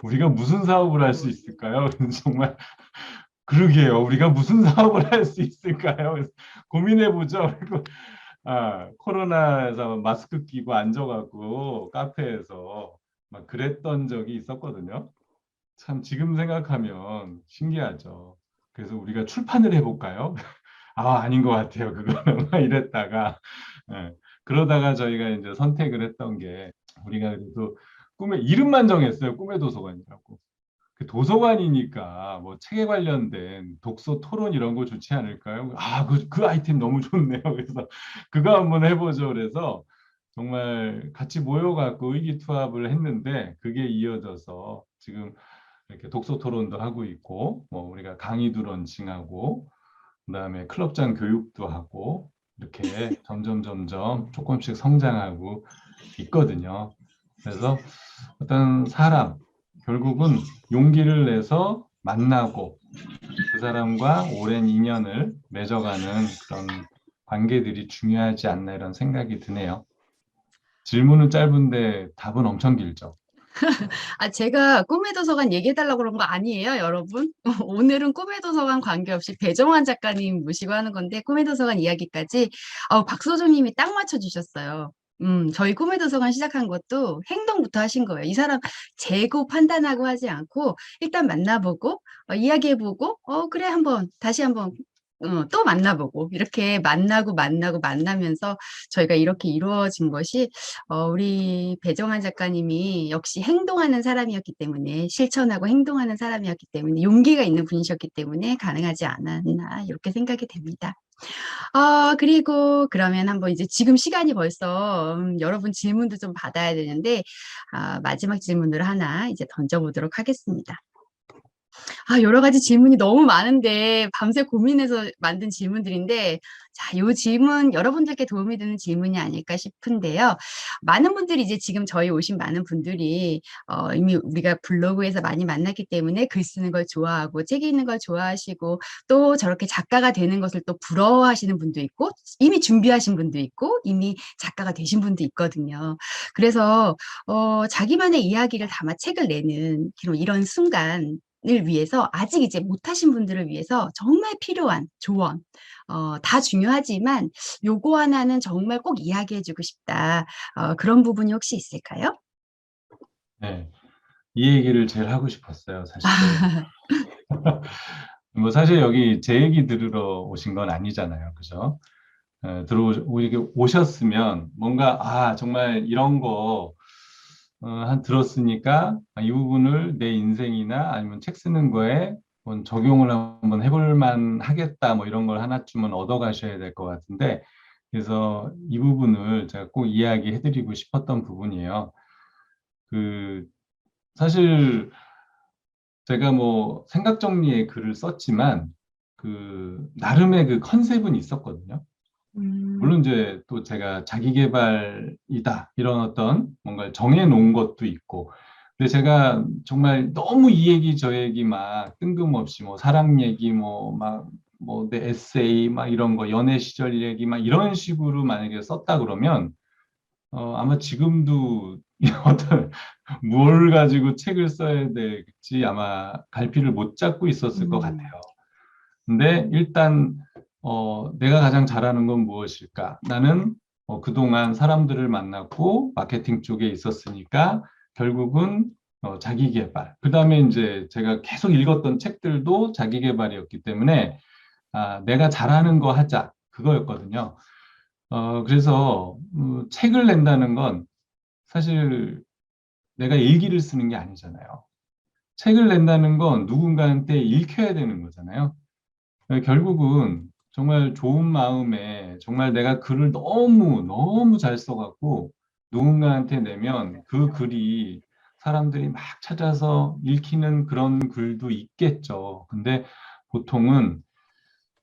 우리가 무슨 사업을 할 수 있을까요? 정말 그러게요. 우리가 무슨 사업을 할 수 있을까요? 그래서 고민해보죠. 그리고 코로나에서 마스크 끼고 앉아갖고 카페에서 막 그랬던 적이 있었거든요. 참 지금 생각하면 신기하죠. 그래서 우리가 출판을 해볼까요? 아닌 것 같아요. 그거는 막 이랬다가 예. 그러다가 저희가 이제 선택을 했던 게 우리가 그래도 꿈의 이름만 정했어요. 꿈의 도서관이라고. 그 도서관이니까 뭐 책에 관련된 독서 토론 이런 거 좋지 않을까요? 그 아이템 너무 좋네요. 그래서 그거 한번 해보죠. 그래서 정말 같이 모여갖고 의기투합을 했는데 그게 이어져서 지금 이렇게 독서 토론도 하고 있고, 뭐 우리가 강의도 런칭하고, 그다음에 클럽장 교육도 하고 이렇게 점점 점점 조금씩 성장하고 있거든요. 그래서 어떤 사람 결국은 용기를 내서 만나고 그 사람과 오랜 인연을 맺어가는 그런 관계들이 중요하지 않나 이런 생각이 드네요. 질문은 짧은데 답은 엄청 길죠. 제가 꿈의 도서관 얘기해달라고 그런 거 아니에요, 여러분? 오늘은 꿈의 도서관 관계없이 배정환 작가님 모시고 하는 건데, 꿈의 도서관 이야기까지, 박서준님이 딱 맞춰주셨어요. 저희 꿈의 도서관 시작한 것도 행동부터 하신 거예요. 이 사람 재고 판단하고 하지 않고, 일단 만나보고, 이야기해보고, 그래, 다시 한번, 또 만나보고, 이렇게 만나면서 저희가 이렇게 이루어진 것이 우리 배정환 작가님이 역시 행동하는 사람이었기 때문에 실천하고 행동하는 사람이었기 때문에 용기가 있는 분이셨기 때문에 가능하지 않았나 이렇게 생각이 됩니다. 그리고 그러면 한번 이제 지금 시간이 벌써 여러분 질문도 좀 받아야 되는데 마지막 질문을 하나 이제 던져보도록 하겠습니다. 여러 가지 질문이 너무 많은데 밤새 고민해서 만든 질문들인데 자, 요 질문 여러분들께 도움이 되는 질문이 아닐까 싶은데요. 많은 분들이 이제 지금 저희 오신 많은 분들이 이미 우리가 블로그에서 많이 만났기 때문에 글 쓰는 걸 좋아하고 책 읽는 걸 좋아하시고 또 저렇게 작가가 되는 것을 또 부러워하시는 분도 있고 이미 준비하신 분도 있고 이미 작가가 되신 분도 있거든요. 그래서 자기만의 이야기를 담아 책을 내는 이런 순간 을 위해서 아직 이제 못하신 분들을 위해서 정말 필요한 조언 다 중요하지만 요거 하나는 정말 꼭 이야기해주고 싶다. 그런 부분이 혹시 있을까요? 네, 이 얘기를 제일 하고 싶었어요, 사실은. 뭐 사실 여기 제 얘기 들으러 오신 건 아니잖아요, 그죠? 이렇게 오셨으면 뭔가 정말 이런 거 한 들었으니까 이 부분을 내 인생이나 아니면 책 쓰는 거에 한번 적용을 한번 해볼 만 하겠다 뭐 이런 걸 하나쯤은 얻어 가셔야 될 것 같은데 그래서 이 부분을 제가 꼭 이야기해 드리고 싶었던 부분이에요. 그 사실 제가 뭐 생각 정리의 글을 썼지만 그 나름의 그 컨셉은 있었거든요. 물론 음, 이제 또 제가 자기 개발이다 이런 어떤 뭔가를 정해 놓은 것도 있고 근데 제가 정말 너무 이 얘기 저 얘기 막 뜬금없이 뭐 사랑 얘기 뭐 막 뭐 내 에세이 막 이런 거 연애 시절 얘기 막 이런 식으로 만약에 썼다 그러면 아마 지금도 어떤 뭘 가지고 책을 써야 될지 아마 갈피를 못 잡고 있었을 것 같아요. 음, 근데 일단 내가 가장 잘하는 건 무엇일까? 나는 그동안 사람들을 만났고 마케팅 쪽에 있었으니까 결국은 자기 개발. 그다음에 이제 제가 계속 읽었던 책들도 자기 개발이었기 때문에 내가 잘하는 거 하자. 그거였거든요. 그래서 책을 낸다는 건 사실 내가 일기를 쓰는 게 아니잖아요. 책을 낸다는 건 누군가한테 읽혀야 되는 거잖아요. 결국은 정말 좋은 마음에 정말 내가 글을 너무 너무 잘 써갖고 누군가한테 내면 그 글이 사람들이 막 찾아서 읽히는 그런 글도 있겠죠. 근데 보통은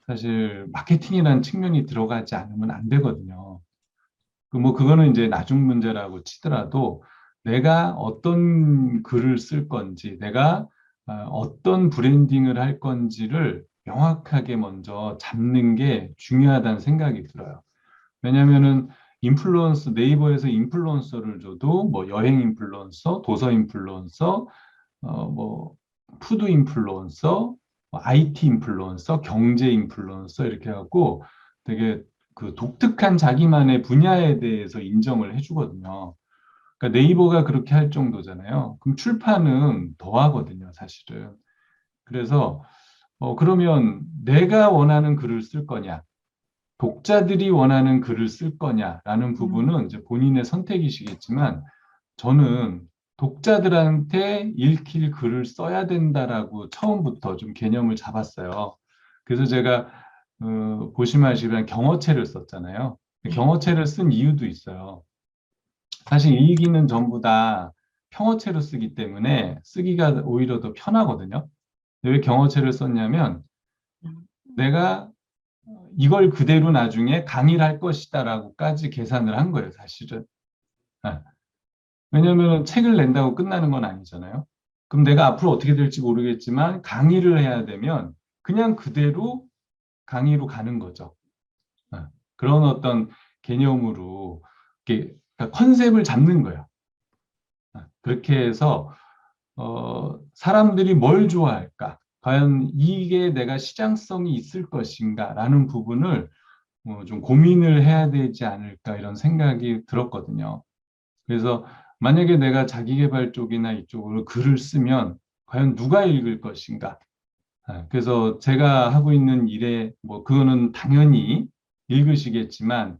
사실 마케팅이라는 측면이 들어가지 않으면 안 되거든요. 뭐 그거는 이제 나중 문제라고 치더라도 내가 어떤 글을 쓸 건지, 내가 어떤 브랜딩을 할 건지를 명확하게 먼저 잡는 게 중요하다는 생각이 들어요. 왜냐면은 인플루언서, 네이버에서 인플루언서를 줘도 뭐 여행 인플루언서, 도서 인플루언서, 뭐 푸드 인플루언서, 뭐 IT 인플루언서, 경제 인플루언서 이렇게 하고 되게 그 독특한 자기만의 분야에 대해서 인정을 해주거든요. 그러니까 네이버가 그렇게 할 정도잖아요. 그럼 출판은 더 하거든요, 사실은. 그래서 그러면 내가 원하는 글을 쓸 거냐, 독자들이 원하는 글을 쓸 거냐라는 음, 부분은 이제 본인의 선택이시겠지만 저는 독자들한테 읽힐 글을 써야 된다라고 처음부터 좀 개념을 잡았어요. 그래서 제가 보시면 아시지만 경어체를 썼잖아요. 네. 경어체를 쓴 이유도 있어요. 사실 일기는 전부 다 평어체로 쓰기 때문에 쓰기가 오히려 더 편하거든요. 왜 경어체를 썼냐면 음, 내가 이걸 그대로 나중에 강의를 할 것이다라고까지 계산을 한 거예요, 사실은. 아, 왜냐하면 책을 낸다고 끝나는 건 아니잖아요. 그럼 내가 앞으로 어떻게 될지 모르겠지만 강의를 해야 되면 그냥 그대로 강의로 가는 거죠. 아, 그런 어떤 개념으로 이렇게 그러니까 컨셉을 잡는 거예요. 아, 그렇게 해서 사람들이 뭘 좋아할까? 과연 이게 내가 시장성이 있을 것인가라는 부분을 좀 고민을 해야 되지 않을까 이런 생각이 들었거든요. 그래서 만약에 내가 자기계발 쪽이나 이쪽으로 글을 쓰면 과연 누가 읽을 것인가? 그래서 제가 하고 있는 일에 뭐 그거는 당연히 읽으시겠지만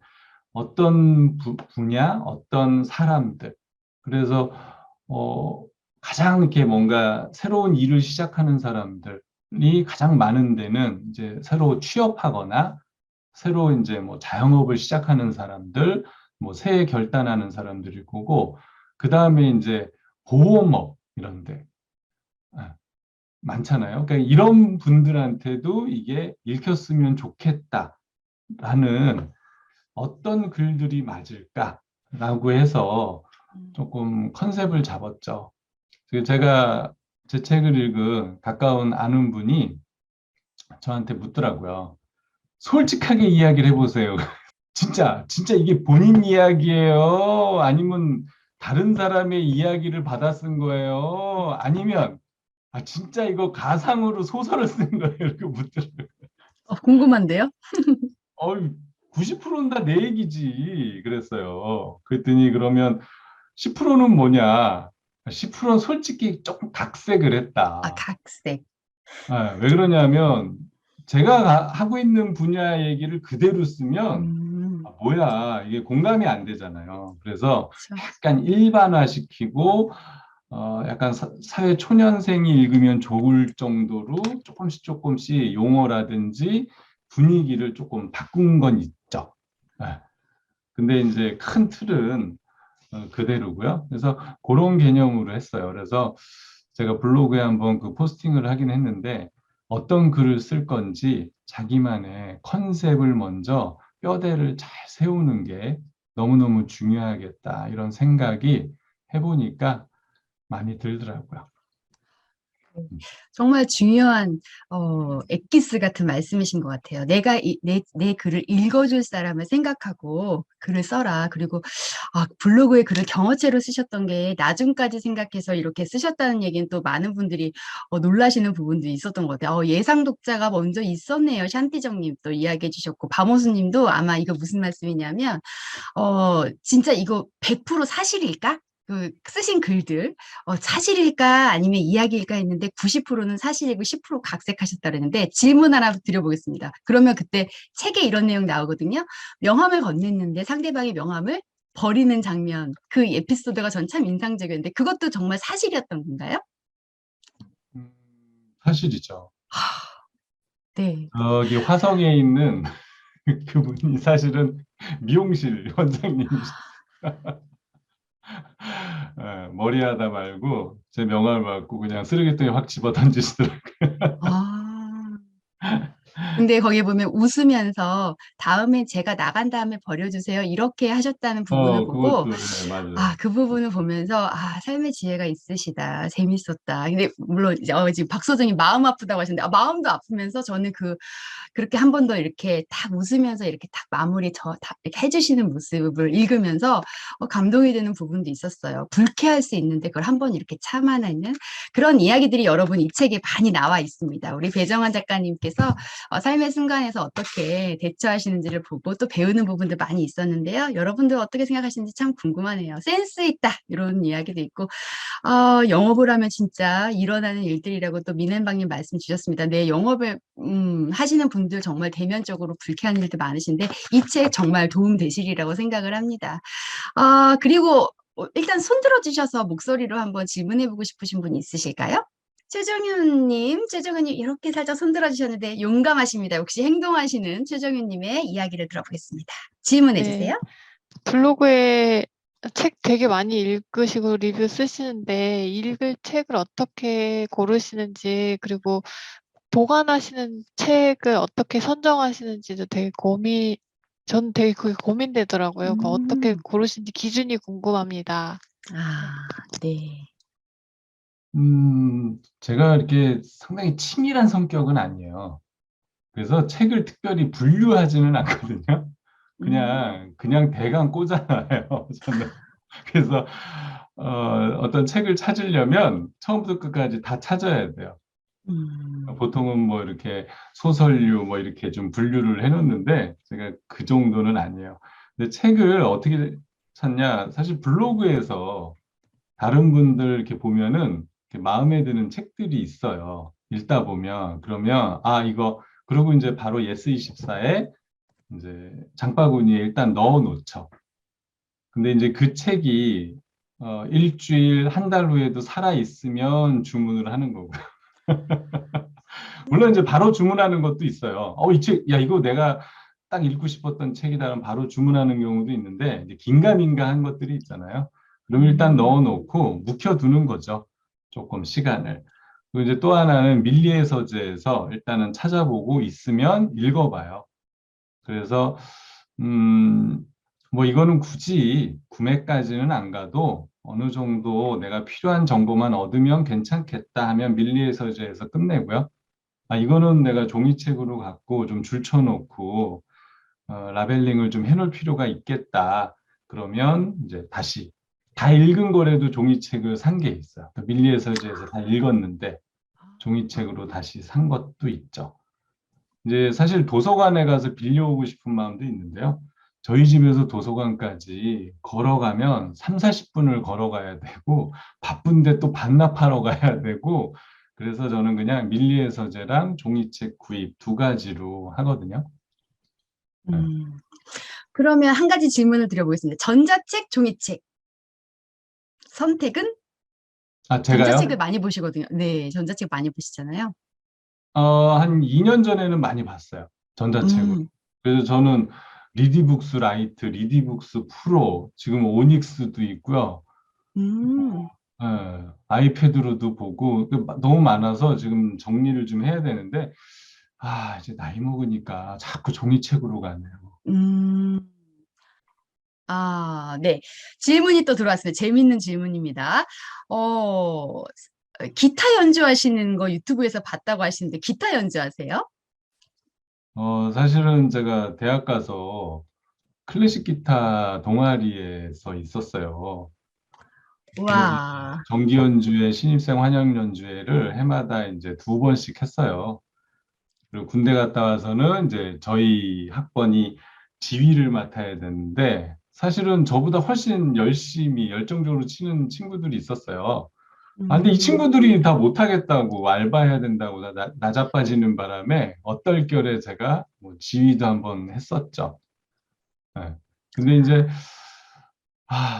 어떤 분야, 어떤 사람들. 그래서 어, 가장 이렇게 뭔가 새로운 일을 시작하는 사람들이 가장 많은 데는 이제 새로 취업하거나 새로 이제 뭐 자영업을 시작하는 사람들, 뭐 새해 결단하는 사람들일 거고, 그 다음에 이제 보험업 이런 데 많잖아요. 그러니까 이런 분들한테도 이게 읽혔으면 좋겠다라는 어떤 글들이 맞을까라고 해서 음. 조금 컨셉을 잡았죠. 그래서 제가 제 책을 읽은 가까운 아는 분이 저한테 묻더라고요. 솔직하게 이야기를 해보세요. 진짜 이게 본인 이야기예요? 아니면 다른 사람의 이야기를 받아 쓴 거예요? 아니면 진짜 이거 가상으로 소설을 쓴 거예요? 이렇게 묻더라고요. 궁금한데요? 어이, 90%는 다 내 얘기지. 그랬어요. 그랬더니 그러면 10%는 뭐냐? 10%는 솔직히 조금 각색을 아, 했다. 각색. 왜 그러냐면 제가 하고 있는 분야 얘기를 그대로 쓰면 뭐야, 이게 공감이 안 되잖아요. 그래서 그렇죠. 약간 일반화시키고 약간 사회 초년생이 읽으면 좋을 정도로 조금씩 조금씩 용어라든지 분위기를 조금 바꾼 건 있죠. 예. 근데 이제 큰 틀은 그대로고요. 그래서 그런 개념으로 했어요. 그래서 제가 블로그에 한번 그 포스팅을 하긴 했는데 어떤 글을 쓸 건지 자기만의 컨셉을 먼저 뼈대를 잘 세우는 게 너무너무 중요하겠다. 이런 생각이 해보니까 많이 들더라고요. 정말 중요한 엑기스 같은 말씀이신 것 같아요. 내가 내 글을 읽어줄 사람을 생각하고 글을 써라. 그리고 블로그에 글을 경어체로 쓰셨던 게 나중까지 생각해서 이렇게 쓰셨다는 얘기는 또 많은 분들이 놀라시는 부분도 있었던 것 같아요. 예상 독자가 먼저 있었네요. 샨티정님 또 이야기해 주셨고 밤호수님도 아마 이거 무슨 말씀이냐면 진짜 이거 100% 사실일까? 그 쓰신 글들 사실일까 아니면 이야기일까 했는데 90%는 사실이고 10% 각색하셨다 그랬는데 질문 하나 드려보겠습니다. 그러면 그때 책에 이런 내용 나오거든요. 명함을 건넸는데 상대방이 명함을 버리는 장면 그 에피소드가 전 참 인상적이었는데 그것도 정말 사실이었던 건가요? 사실이죠. 네. 저기 화성에 있는 그분이 사실은 미용실 원장님이시. 예, 머리하다 말고 제 명함을 받고 그냥 쓰레기통에 확 집어 던지시더라고요. 아. 근데 거기에 보면 웃으면서 다음에 제가 나간 다음에 버려주세요. 이렇게 하셨다는 부분을 보고, 그것도, 네, 아, 맞아요. 그 부분을 보면서, 아, 삶의 지혜가 있으시다. 재밌었다. 근데 물론 이제 지금 박서정이 마음 아프다고 하셨는데, 아, 마음도 아프면서 저는 그렇게 한 번 더 이렇게 딱 웃으면서 이렇게 딱 마무리 다 이렇게 해주시는 모습을 읽으면서 감동이 되는 부분도 있었어요. 불쾌할 수 있는데 그걸 한 번 이렇게 참아내는 그런 이야기들이 여러분 이 책에 많이 나와 있습니다. 우리 배정환 작가님께서 삶의 순간에서 어떻게 대처하시는지를 보고 또 배우는 부분도 많이 있었는데요. 여러분들 어떻게 생각하시는지 참 궁금하네요. 센스 있다 이런 이야기도 있고 영업을 하면 진짜 일어나는 일들이라고 또 민현방님 말씀 주셨습니다. 네, 영업을 하시는 분들 정말 대면적으로 불쾌한 일도 많으신데 이 책 정말 도움 되시리라고 생각을 합니다. 그리고 일단 손 들어주셔서 목소리로 한번 질문해보고 싶으신 분 있으실까요? 최정윤님 이렇게 살짝 손 들어주셨는데 용감하십니다. 역시 행동하시는 최정윤님의 이야기를 들어보겠습니다. 질문해주세요. 네, 블로그에 책 되게 많이 읽으시고 리뷰 쓰시는데 읽을 책을 어떻게 고르시는지 그리고 보관하시는 책을 어떻게 선정하시는지도 전 되게 그게 고민되더라고요. 그 어떻게 고르시는지 기준이 궁금합니다. 네. 제가 이렇게 상당히 치밀한 성격은 아니에요. 그래서 책을 특별히 분류하지는 않거든요. 그냥 대강 꽂아놔요, 저는. 그래서, 어떤 책을 찾으려면 처음부터 끝까지 다 찾아야 돼요. 보통은 뭐 이렇게 소설류 뭐 이렇게 좀 분류를 해놓는데 제가 그 정도는 아니에요. 근데 책을 어떻게 찾냐? 사실 블로그에서 다른 분들 이렇게 보면은 이렇게 마음에 드는 책들이 있어요. 읽다 보면 그러면 이거 그리고 이제 바로 예스24에 이제 장바구니에 일단 넣어 놓죠. 근데 이제 그 책이 일주일 한 달 후에도 살아 있으면 주문을 하는 거고요. 물론 이제 바로 주문하는 것도 있어요. 이 책, 야, 이거 내가 딱 읽고 싶었던 책이다면 바로 주문하는 경우도 있는데, 이제 긴가민가한 것들이 있잖아요. 그럼 일단 넣어놓고 묵혀두는 거죠. 조금 시간을. 그리고 이제 또 하나는 밀리의 서재에서 일단은 찾아보고 있으면 읽어봐요. 그래서, 음, 뭐 이거는 굳이 구매까지는 안 가도 어느 정도 내가 필요한 정보만 얻으면 괜찮겠다 하면 밀리의 서재에서 끝내고요. 이거는 내가 종이책으로 갖고 좀 줄쳐놓고 라벨링을 좀 해놓을 필요가 있겠다. 그러면 이제 다시 다 읽은 거라도 종이책을 산 게 있어요. 밀리의 서재에서 다 읽었는데 종이책으로 다시 산 것도 있죠. 이제 사실 도서관에 가서 빌려오고 싶은 마음도 있는데요. 저희 집에서 도서관까지 걸어가면 3, 40분을 걸어가야 되고 바쁜데 또 반납하러 가야 되고 그래서 저는 그냥 밀리의 서재랑 종이책 구입 두 가지로 하거든요. 네. 그러면 한 가지 질문을 드려보겠습니다. 전자책, 종이책 선택은? 전자책을 제가요? 많이 보시거든요. 네, 전자책 많이 보시잖아요. 한 2년 전에는 많이 봤어요. 전자책으로. 음, 그래서 저는 리디북스 라이트, 리디북스 프로, 지금 오닉스도 있고요. 음. 아이패드로도 보고 너무 많아서 지금 정리를 좀 해야 되는데 이제 나이 먹으니까 자꾸 종이책으로 가네요. 음. 네. 질문이 또 들어왔습니다. 재밌는 질문입니다. 어, 기타 연주하시는 거 유튜브에서 봤다고 하시는데, 기타 연주하세요? 사실은 제가 대학 가서 클래식 기타 동아리에서 있었어요. 그래서 와, 정기 연주회, 신입생 환영 연주회를 해마다 이제 두 번씩 했어요. 그리고 군대 갔다 와서는 이제 저희 학번이 지휘를 맡아야 되는데 사실은 저보다 훨씬 열심히 열정적으로 치는 친구들이 있었어요. 근데 이 음, 친구들이 다 못하겠다고 알바해야 된다고 나자빠지는 바람에 얼떨결에 제가 뭐 지휘도 한번 했었죠. 네. 근데 이제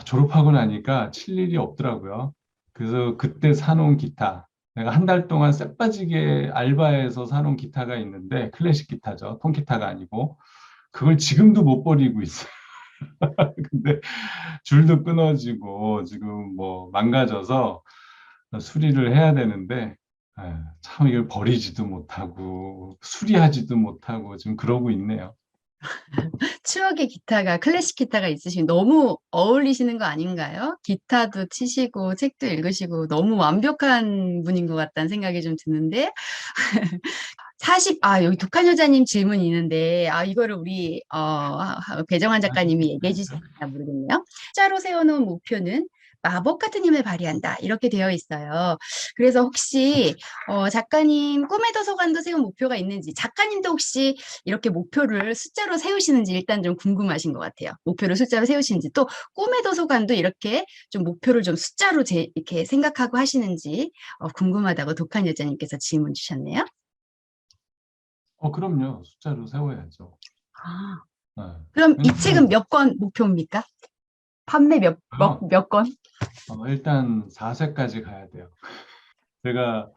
졸업하고 나니까 칠 일이 없더라고요. 그래서 그때 사놓은 기타 내가 한 달 동안 쎄 빠지게 알바해서 사놓은 기타가 있는데 클래식 기타죠. 통기타가 아니고 그걸 지금도 못 버리고 있어요. 근데 줄도 끊어지고 지금 뭐 망가져서 수리를 해야 되는데 참 이걸 버리지도 못하고 수리하지도 못하고 지금 그러고 있네요. 추억의 기타가, 클래식 기타가 있으시면 너무 어울리시는 거 아닌가요? 기타도 치시고 책도 읽으시고 너무 완벽한 분인 것 같다는 생각이 좀 드는데 여기 독한 여자님 질문이 있는데, 이거를 우리, 배정환 작가님이 얘기해 주실지 모르겠네요. 숫자로 세워놓은 목표는 마법 같은 힘을 발휘한다. 이렇게 되어 있어요. 그래서 혹시, 작가님 꿈의 도서관도 세운 목표가 있는지, 작가님도 혹시 이렇게 목표를 숫자로 세우시는지 일단 좀 궁금하신 것 같아요. 목표를 숫자로 세우시는지, 또 꿈의 도서관도 이렇게 좀 목표를 좀 숫자로 이렇게 생각하고 하시는지, 궁금하다고 독한 여자님께서 질문 주셨네요. 그럼요. 숫자로 세워야죠. 아. 네. 그럼 이 왜냐면 책은 몇 권 목표입니까? 판매 몇 권? 일단 4세까지 가야 돼요. 제가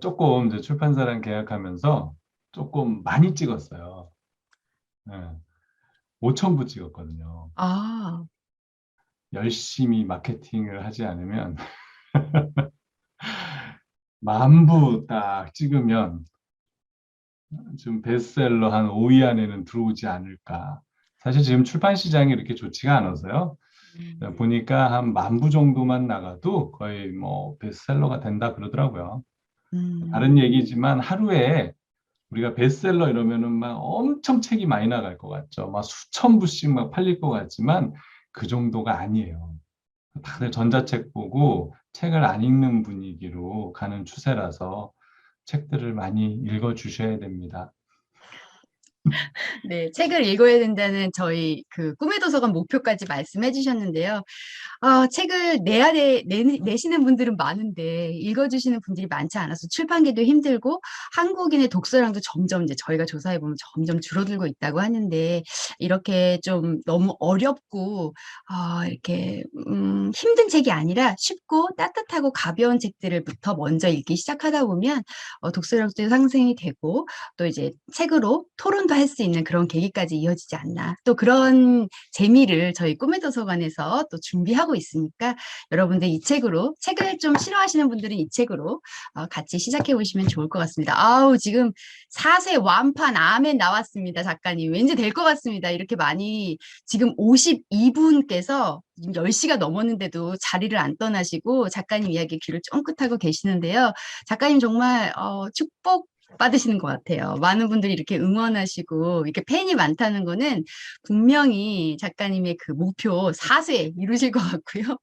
조금 이제 출판사랑 계약하면서 조금 많이 찍었어요. 네. 5천 부 찍었거든요. 아, 열심히 마케팅을 하지 않으면 10,000부 딱 찍으면 좀 베스트셀러 한 5위 안에는 들어오지 않을까. 사실 지금 출판 시장이 이렇게 좋지가 않아서요. 보니까 한 10,000부 정도만 나가도 거의 뭐 베스트셀러가 된다 그러더라고요. 다른 음, 얘기지만 하루에 우리가 베스트셀러 이러면은 막 엄청 책이 많이 나갈 것 같죠. 막 수천 부씩 막 팔릴 것 같지만 그 정도가 아니에요. 다들 전자책 보고 책을 안 읽는 분위기로 가는 추세라서 책들을 많이 읽어 주셔야 됩니다. 네, 책을 읽어야 된다는 저희 그 꿈의 도서관 목표까지 말씀해 주셨는데요. 책을 내시는 분들은 많은데 읽어주시는 분들이 많지 않아서 출판계도 힘들고 한국인의 독서량도 점점 이제 저희가 조사해 보면 점점 줄어들고 있다고 하는데 이렇게 좀 너무 어렵고 이렇게 힘든 책이 아니라 쉽고 따뜻하고 가벼운 책들을부터 먼저 읽기 시작하다 보면 독서량도 상승이 되고 또 이제 책으로 토론도 할 수 있는 그런 계기까지 이어지지 않나. 또 그런 재미를 저희 꿈의 도서관에서 또 준비하고 있으니까 여러분들 이 책으로 책을 좀 싫어하시는 분들은 이 책으로 같이 시작해 보시면 좋을 것 같습니다. 지금 4세 완판 아멘 나왔습니다. 작가님. 왠지 될 것 같습니다. 이렇게 많이 지금 52분께서 지금 10시가 넘었는데도 자리를 안 떠나시고 작가님 이야기 귀를 쫑긋하고 계시는데요. 작가님 정말 축복 받으시는 것 같아요. 많은 분들이 이렇게 응원하시고 이렇게 팬이 많다는 거는 분명히 작가님의 그 목표 4쇄 이루실 것 같고요.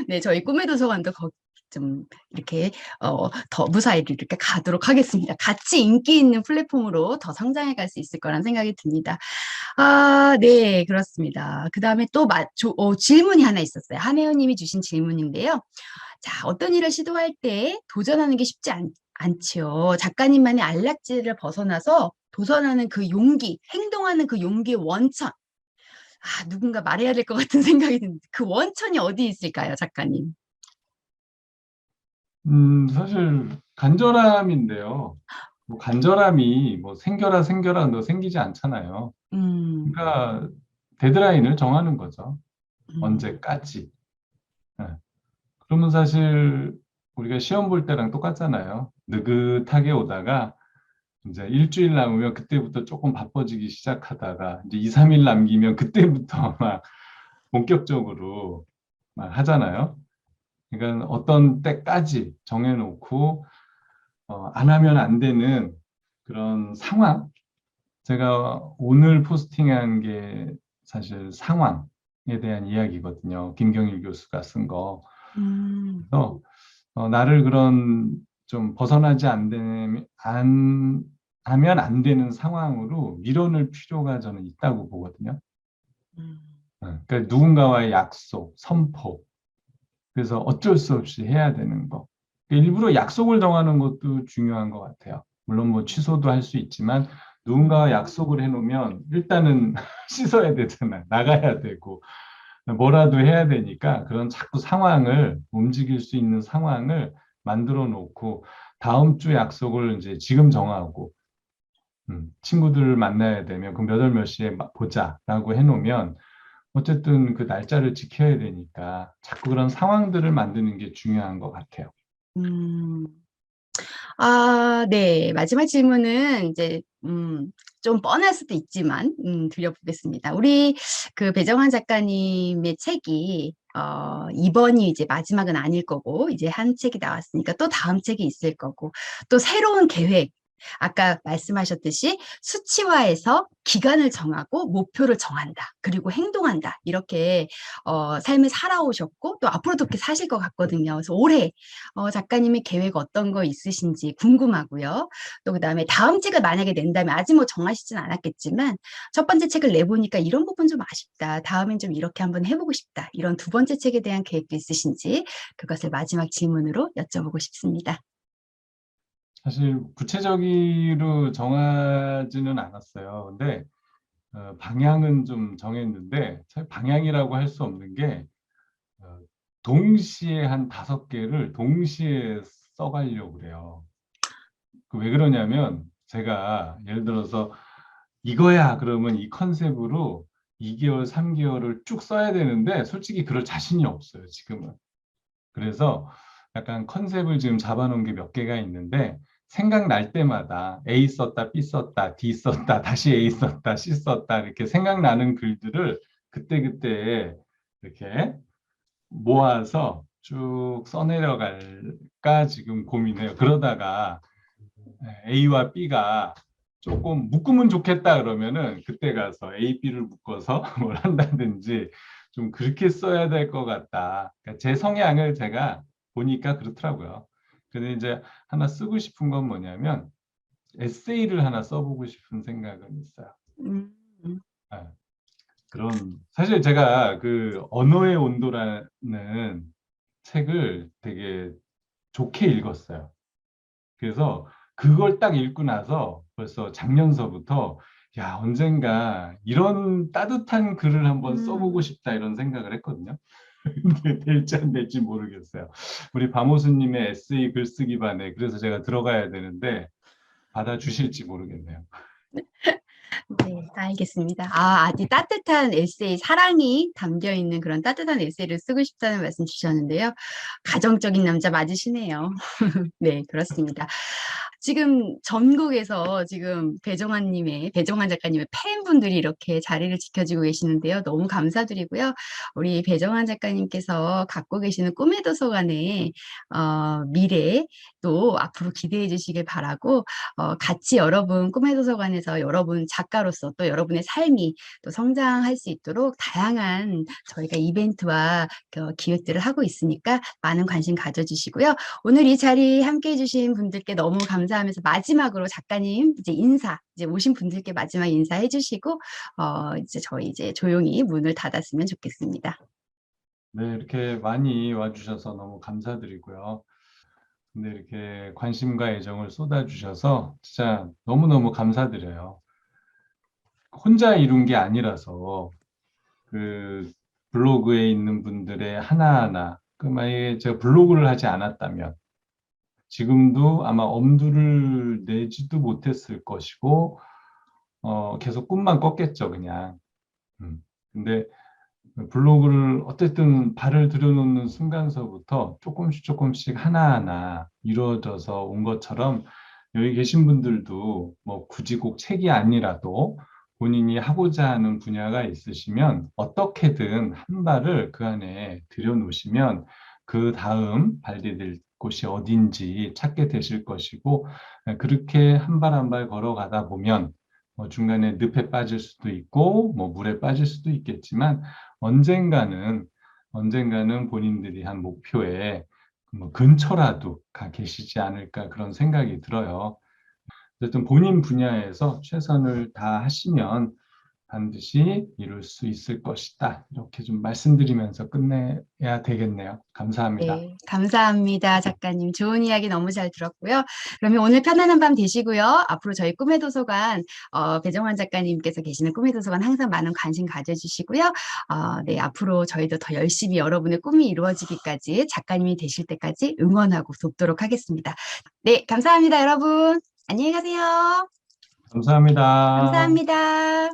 네, 저희 꿈의 도서관도 좀 이렇게 더 무사히 이렇게 가도록 하겠습니다. 같이 인기 있는 플랫폼으로 더 성장해 갈 수 있을 거란 생각이 듭니다. 네, 그렇습니다. 그 다음에 또 질문이 하나 있었어요. 한혜연님이 주신 질문인데요. 자, 어떤 일을 시도할 때 도전하는 게 쉽지 않지요. 작가님만의 안락지를 벗어나서 도전하는 그 용기, 행동하는 그 용기의 원천. 누군가 말해야 될 것 같은 생각이 드는데 그 원천이 어디 있을까요, 작가님? 사실 간절함인데요. 뭐 간절함이 뭐 생겨라 너 생기지 않잖아요. 음, 그러니까 데드라인을 정하는 거죠. 음, 언제까지. 네. 그러면 사실 우리가 시험 볼 때랑 똑같잖아요. 느긋하게 오다가 이제 일주일 남으면 그때부터 조금 바빠지기 시작하다가 이제 2, 3일 남기면 그때부터 막 본격적으로 막 하잖아요. 그러니까 어떤 때까지 정해놓고 안 하면 안 되는 그런 상황. 제가 오늘 포스팅한 게 사실 상황에 대한 이야기거든요. 김경일 교수가 쓴 거. 음, 그래서 나를 그런 좀 벗어나지 안 하면 안 되는 상황으로 밀어넣을 필요가 저는 있다고 보거든요. 음, 그러니까 누군가와의 약속, 선포. 그래서 어쩔 수 없이 해야 되는 거. 일부러 약속을 정하는 것도 중요한 것 같아요. 물론 뭐 취소도 할 수 있지만 누군가와 약속을 해놓으면 일단은 씻어야 되잖아요. 나가야 되고 뭐라도 해야 되니까 그런 자꾸 상황을 움직일 수 있는 상황을 만들어 놓고 다음 주 약속을 이제 지금 정하고 친구들 만나야 되면 그 몇 월 몇 시에 보자라고 해놓으면 어쨌든 그 날짜를 지켜야 되니까 자꾸 그런 상황들을 만드는 게 중요한 것 같아요. 음. 네. 마지막 질문은 이제 좀 뻔할 수도 있지만 드려보겠습니다. 우리 그 배정환 작가님의 책이 이번이 이제 마지막은 아닐 거고 이제 한 책이 나왔으니까 또 다음 책이 있을 거고 또 새로운 계획 아까 말씀하셨듯이 수치화해서 기간을 정하고 목표를 정한다. 그리고 행동한다. 이렇게 삶을 살아오셨고 또 앞으로도 그렇게 사실 것 같거든요. 그래서 올해 작가님의 계획 어떤 거 있으신지 궁금하고요. 또 그다음에 다음 책을 만약에 낸다면 아직 뭐 정하시진 않았겠지만 첫 번째 책을 내보니까 이런 부분 좀 아쉽다. 다음엔 좀 이렇게 한번 해보고 싶다. 이런 두 번째 책에 대한 계획도 있으신지 그것을 마지막 질문으로 여쭤보고 싶습니다. 사실 구체적으로 정하지는 않았어요. 근데 방향은 좀 정했는데 사실 방향이라고 할 수 없는 게 어, 동시에 한 5개를 동시에 써가려고 그래요. 왜 그러냐면 제가 예를 들어서 이거야 그러면 이 컨셉으로 2개월, 3개월을 쭉 써야 되는데 솔직히 그럴 자신이 없어요, 지금은. 그래서 약간 컨셉을 지금 잡아놓은 게 몇 개가 있는데 생각날 때마다 A 썼다, B 썼다, D 썼다, 다시 A 썼다, C 썼다 이렇게 생각나는 글들을 그때그때 이렇게 모아서 쭉 써내려갈까 지금 고민해요. 그러다가 A와 B가 조금 묶으면 좋겠다 그러면은 그때 가서 A, B를 묶어서 뭘 한다든지 좀 그렇게 써야 될 것 같다. 그러니까 제 성향을 제가 보니까 그렇더라고요. 근데 이제 하나 쓰고 싶은 건 뭐냐면 에세이를 하나 써보고 싶은 생각은 있어요. 음, 아, 그런 사실 제가 그 언어의 온도라는 책을 되게 좋게 읽었어요. 그래서 그걸 딱 읽고 나서 벌써 작년서부터 야, 언젠가 이런 따뜻한 글을 한번 써보고 음. 싶다 이런 생각을 했거든요. 근데 될지 안 될지 모르겠어요. 우리 바모스님의 에세이 글쓰기 반에 그래서 제가 들어가야 되는데 받아주실지 모르겠네요. 네, 알겠습니다. 아주 따뜻한 에세이, 사랑이 담겨 있는 그런 따뜻한 에세이를 쓰고 싶다는 말씀 주셨는데요. 가정적인 남자 맞으시네요. 네, 그렇습니다. 지금 전국에서 지금 배정환 작가님의 팬분들이 이렇게 자리를 지켜주고 계시는데요. 너무 감사드리고요. 우리 배정환 작가님께서 갖고 계시는 꿈의 도서관의 미래 또 앞으로 기대해 주시길 바라고 같이 여러분 꿈의 도서관에서 여러분 작가로서 또 여러분의 삶이 또 성장할 수 있도록 다양한 저희가 이벤트와 기획들을 하고 있으니까 많은 관심 가져주시고요. 오늘 이 자리 함께 해주신 분들께 너무 감사하면서 마지막으로 작가님 이제 오신 분들께 마지막 인사해 주시고 이제 저희 이제 조용히 문을 닫았으면 좋겠습니다. 네, 이렇게 많이 와주셔서 너무 감사드리고요. 근데 이렇게 관심과 애정을 쏟아주셔서 진짜 너무너무 감사드려요. 혼자 이룬 게 아니라서 그 블로그에 있는 분들의 하나하나 그 만약에 제가 블로그를 하지 않았다면 지금도 아마 엄두를 내지도 못했을 것이고 계속 꿈만 꿨겠죠 그냥. 근데 블로그를 어쨌든 발을 들여놓는 순간서부터 조금씩 조금씩 하나하나 이루어져서 온 것처럼 여기 계신 분들도 뭐 굳이 꼭 책이 아니라도 본인이 하고자 하는 분야가 있으시면 어떻게든 한 발을 그 안에 들여놓으시면 그 다음 발디딜 곳이 어딘지 찾게 되실 것이고 그렇게 한 발 한 발 걸어가다 보면 중간에 늪에 빠질 수도 있고 뭐 물에 빠질 수도 있겠지만 언젠가는 언젠가는 본인들이 한 목표에 뭐 근처라도 가 계시지 않을까 그런 생각이 들어요. 어쨌든 본인 분야에서 최선을 다하시면 반드시 이룰 수 있을 것이다. 이렇게 좀 말씀드리면서 끝내야 되겠네요. 감사합니다. 네, 감사합니다, 작가님. 좋은 이야기 너무 잘 들었고요. 그러면 오늘 편안한 밤 되시고요. 앞으로 저희 꿈의 도서관, 배정환 작가님께서 계시는 꿈의 도서관 항상 많은 관심 가져주시고요. 네, 앞으로 저희도 더 열심히 여러분의 꿈이 이루어지기까지 작가님이 되실 때까지 응원하고 돕도록 하겠습니다. 네, 감사합니다, 여러분. 안녕히 가세요. 감사합니다. 감사합니다.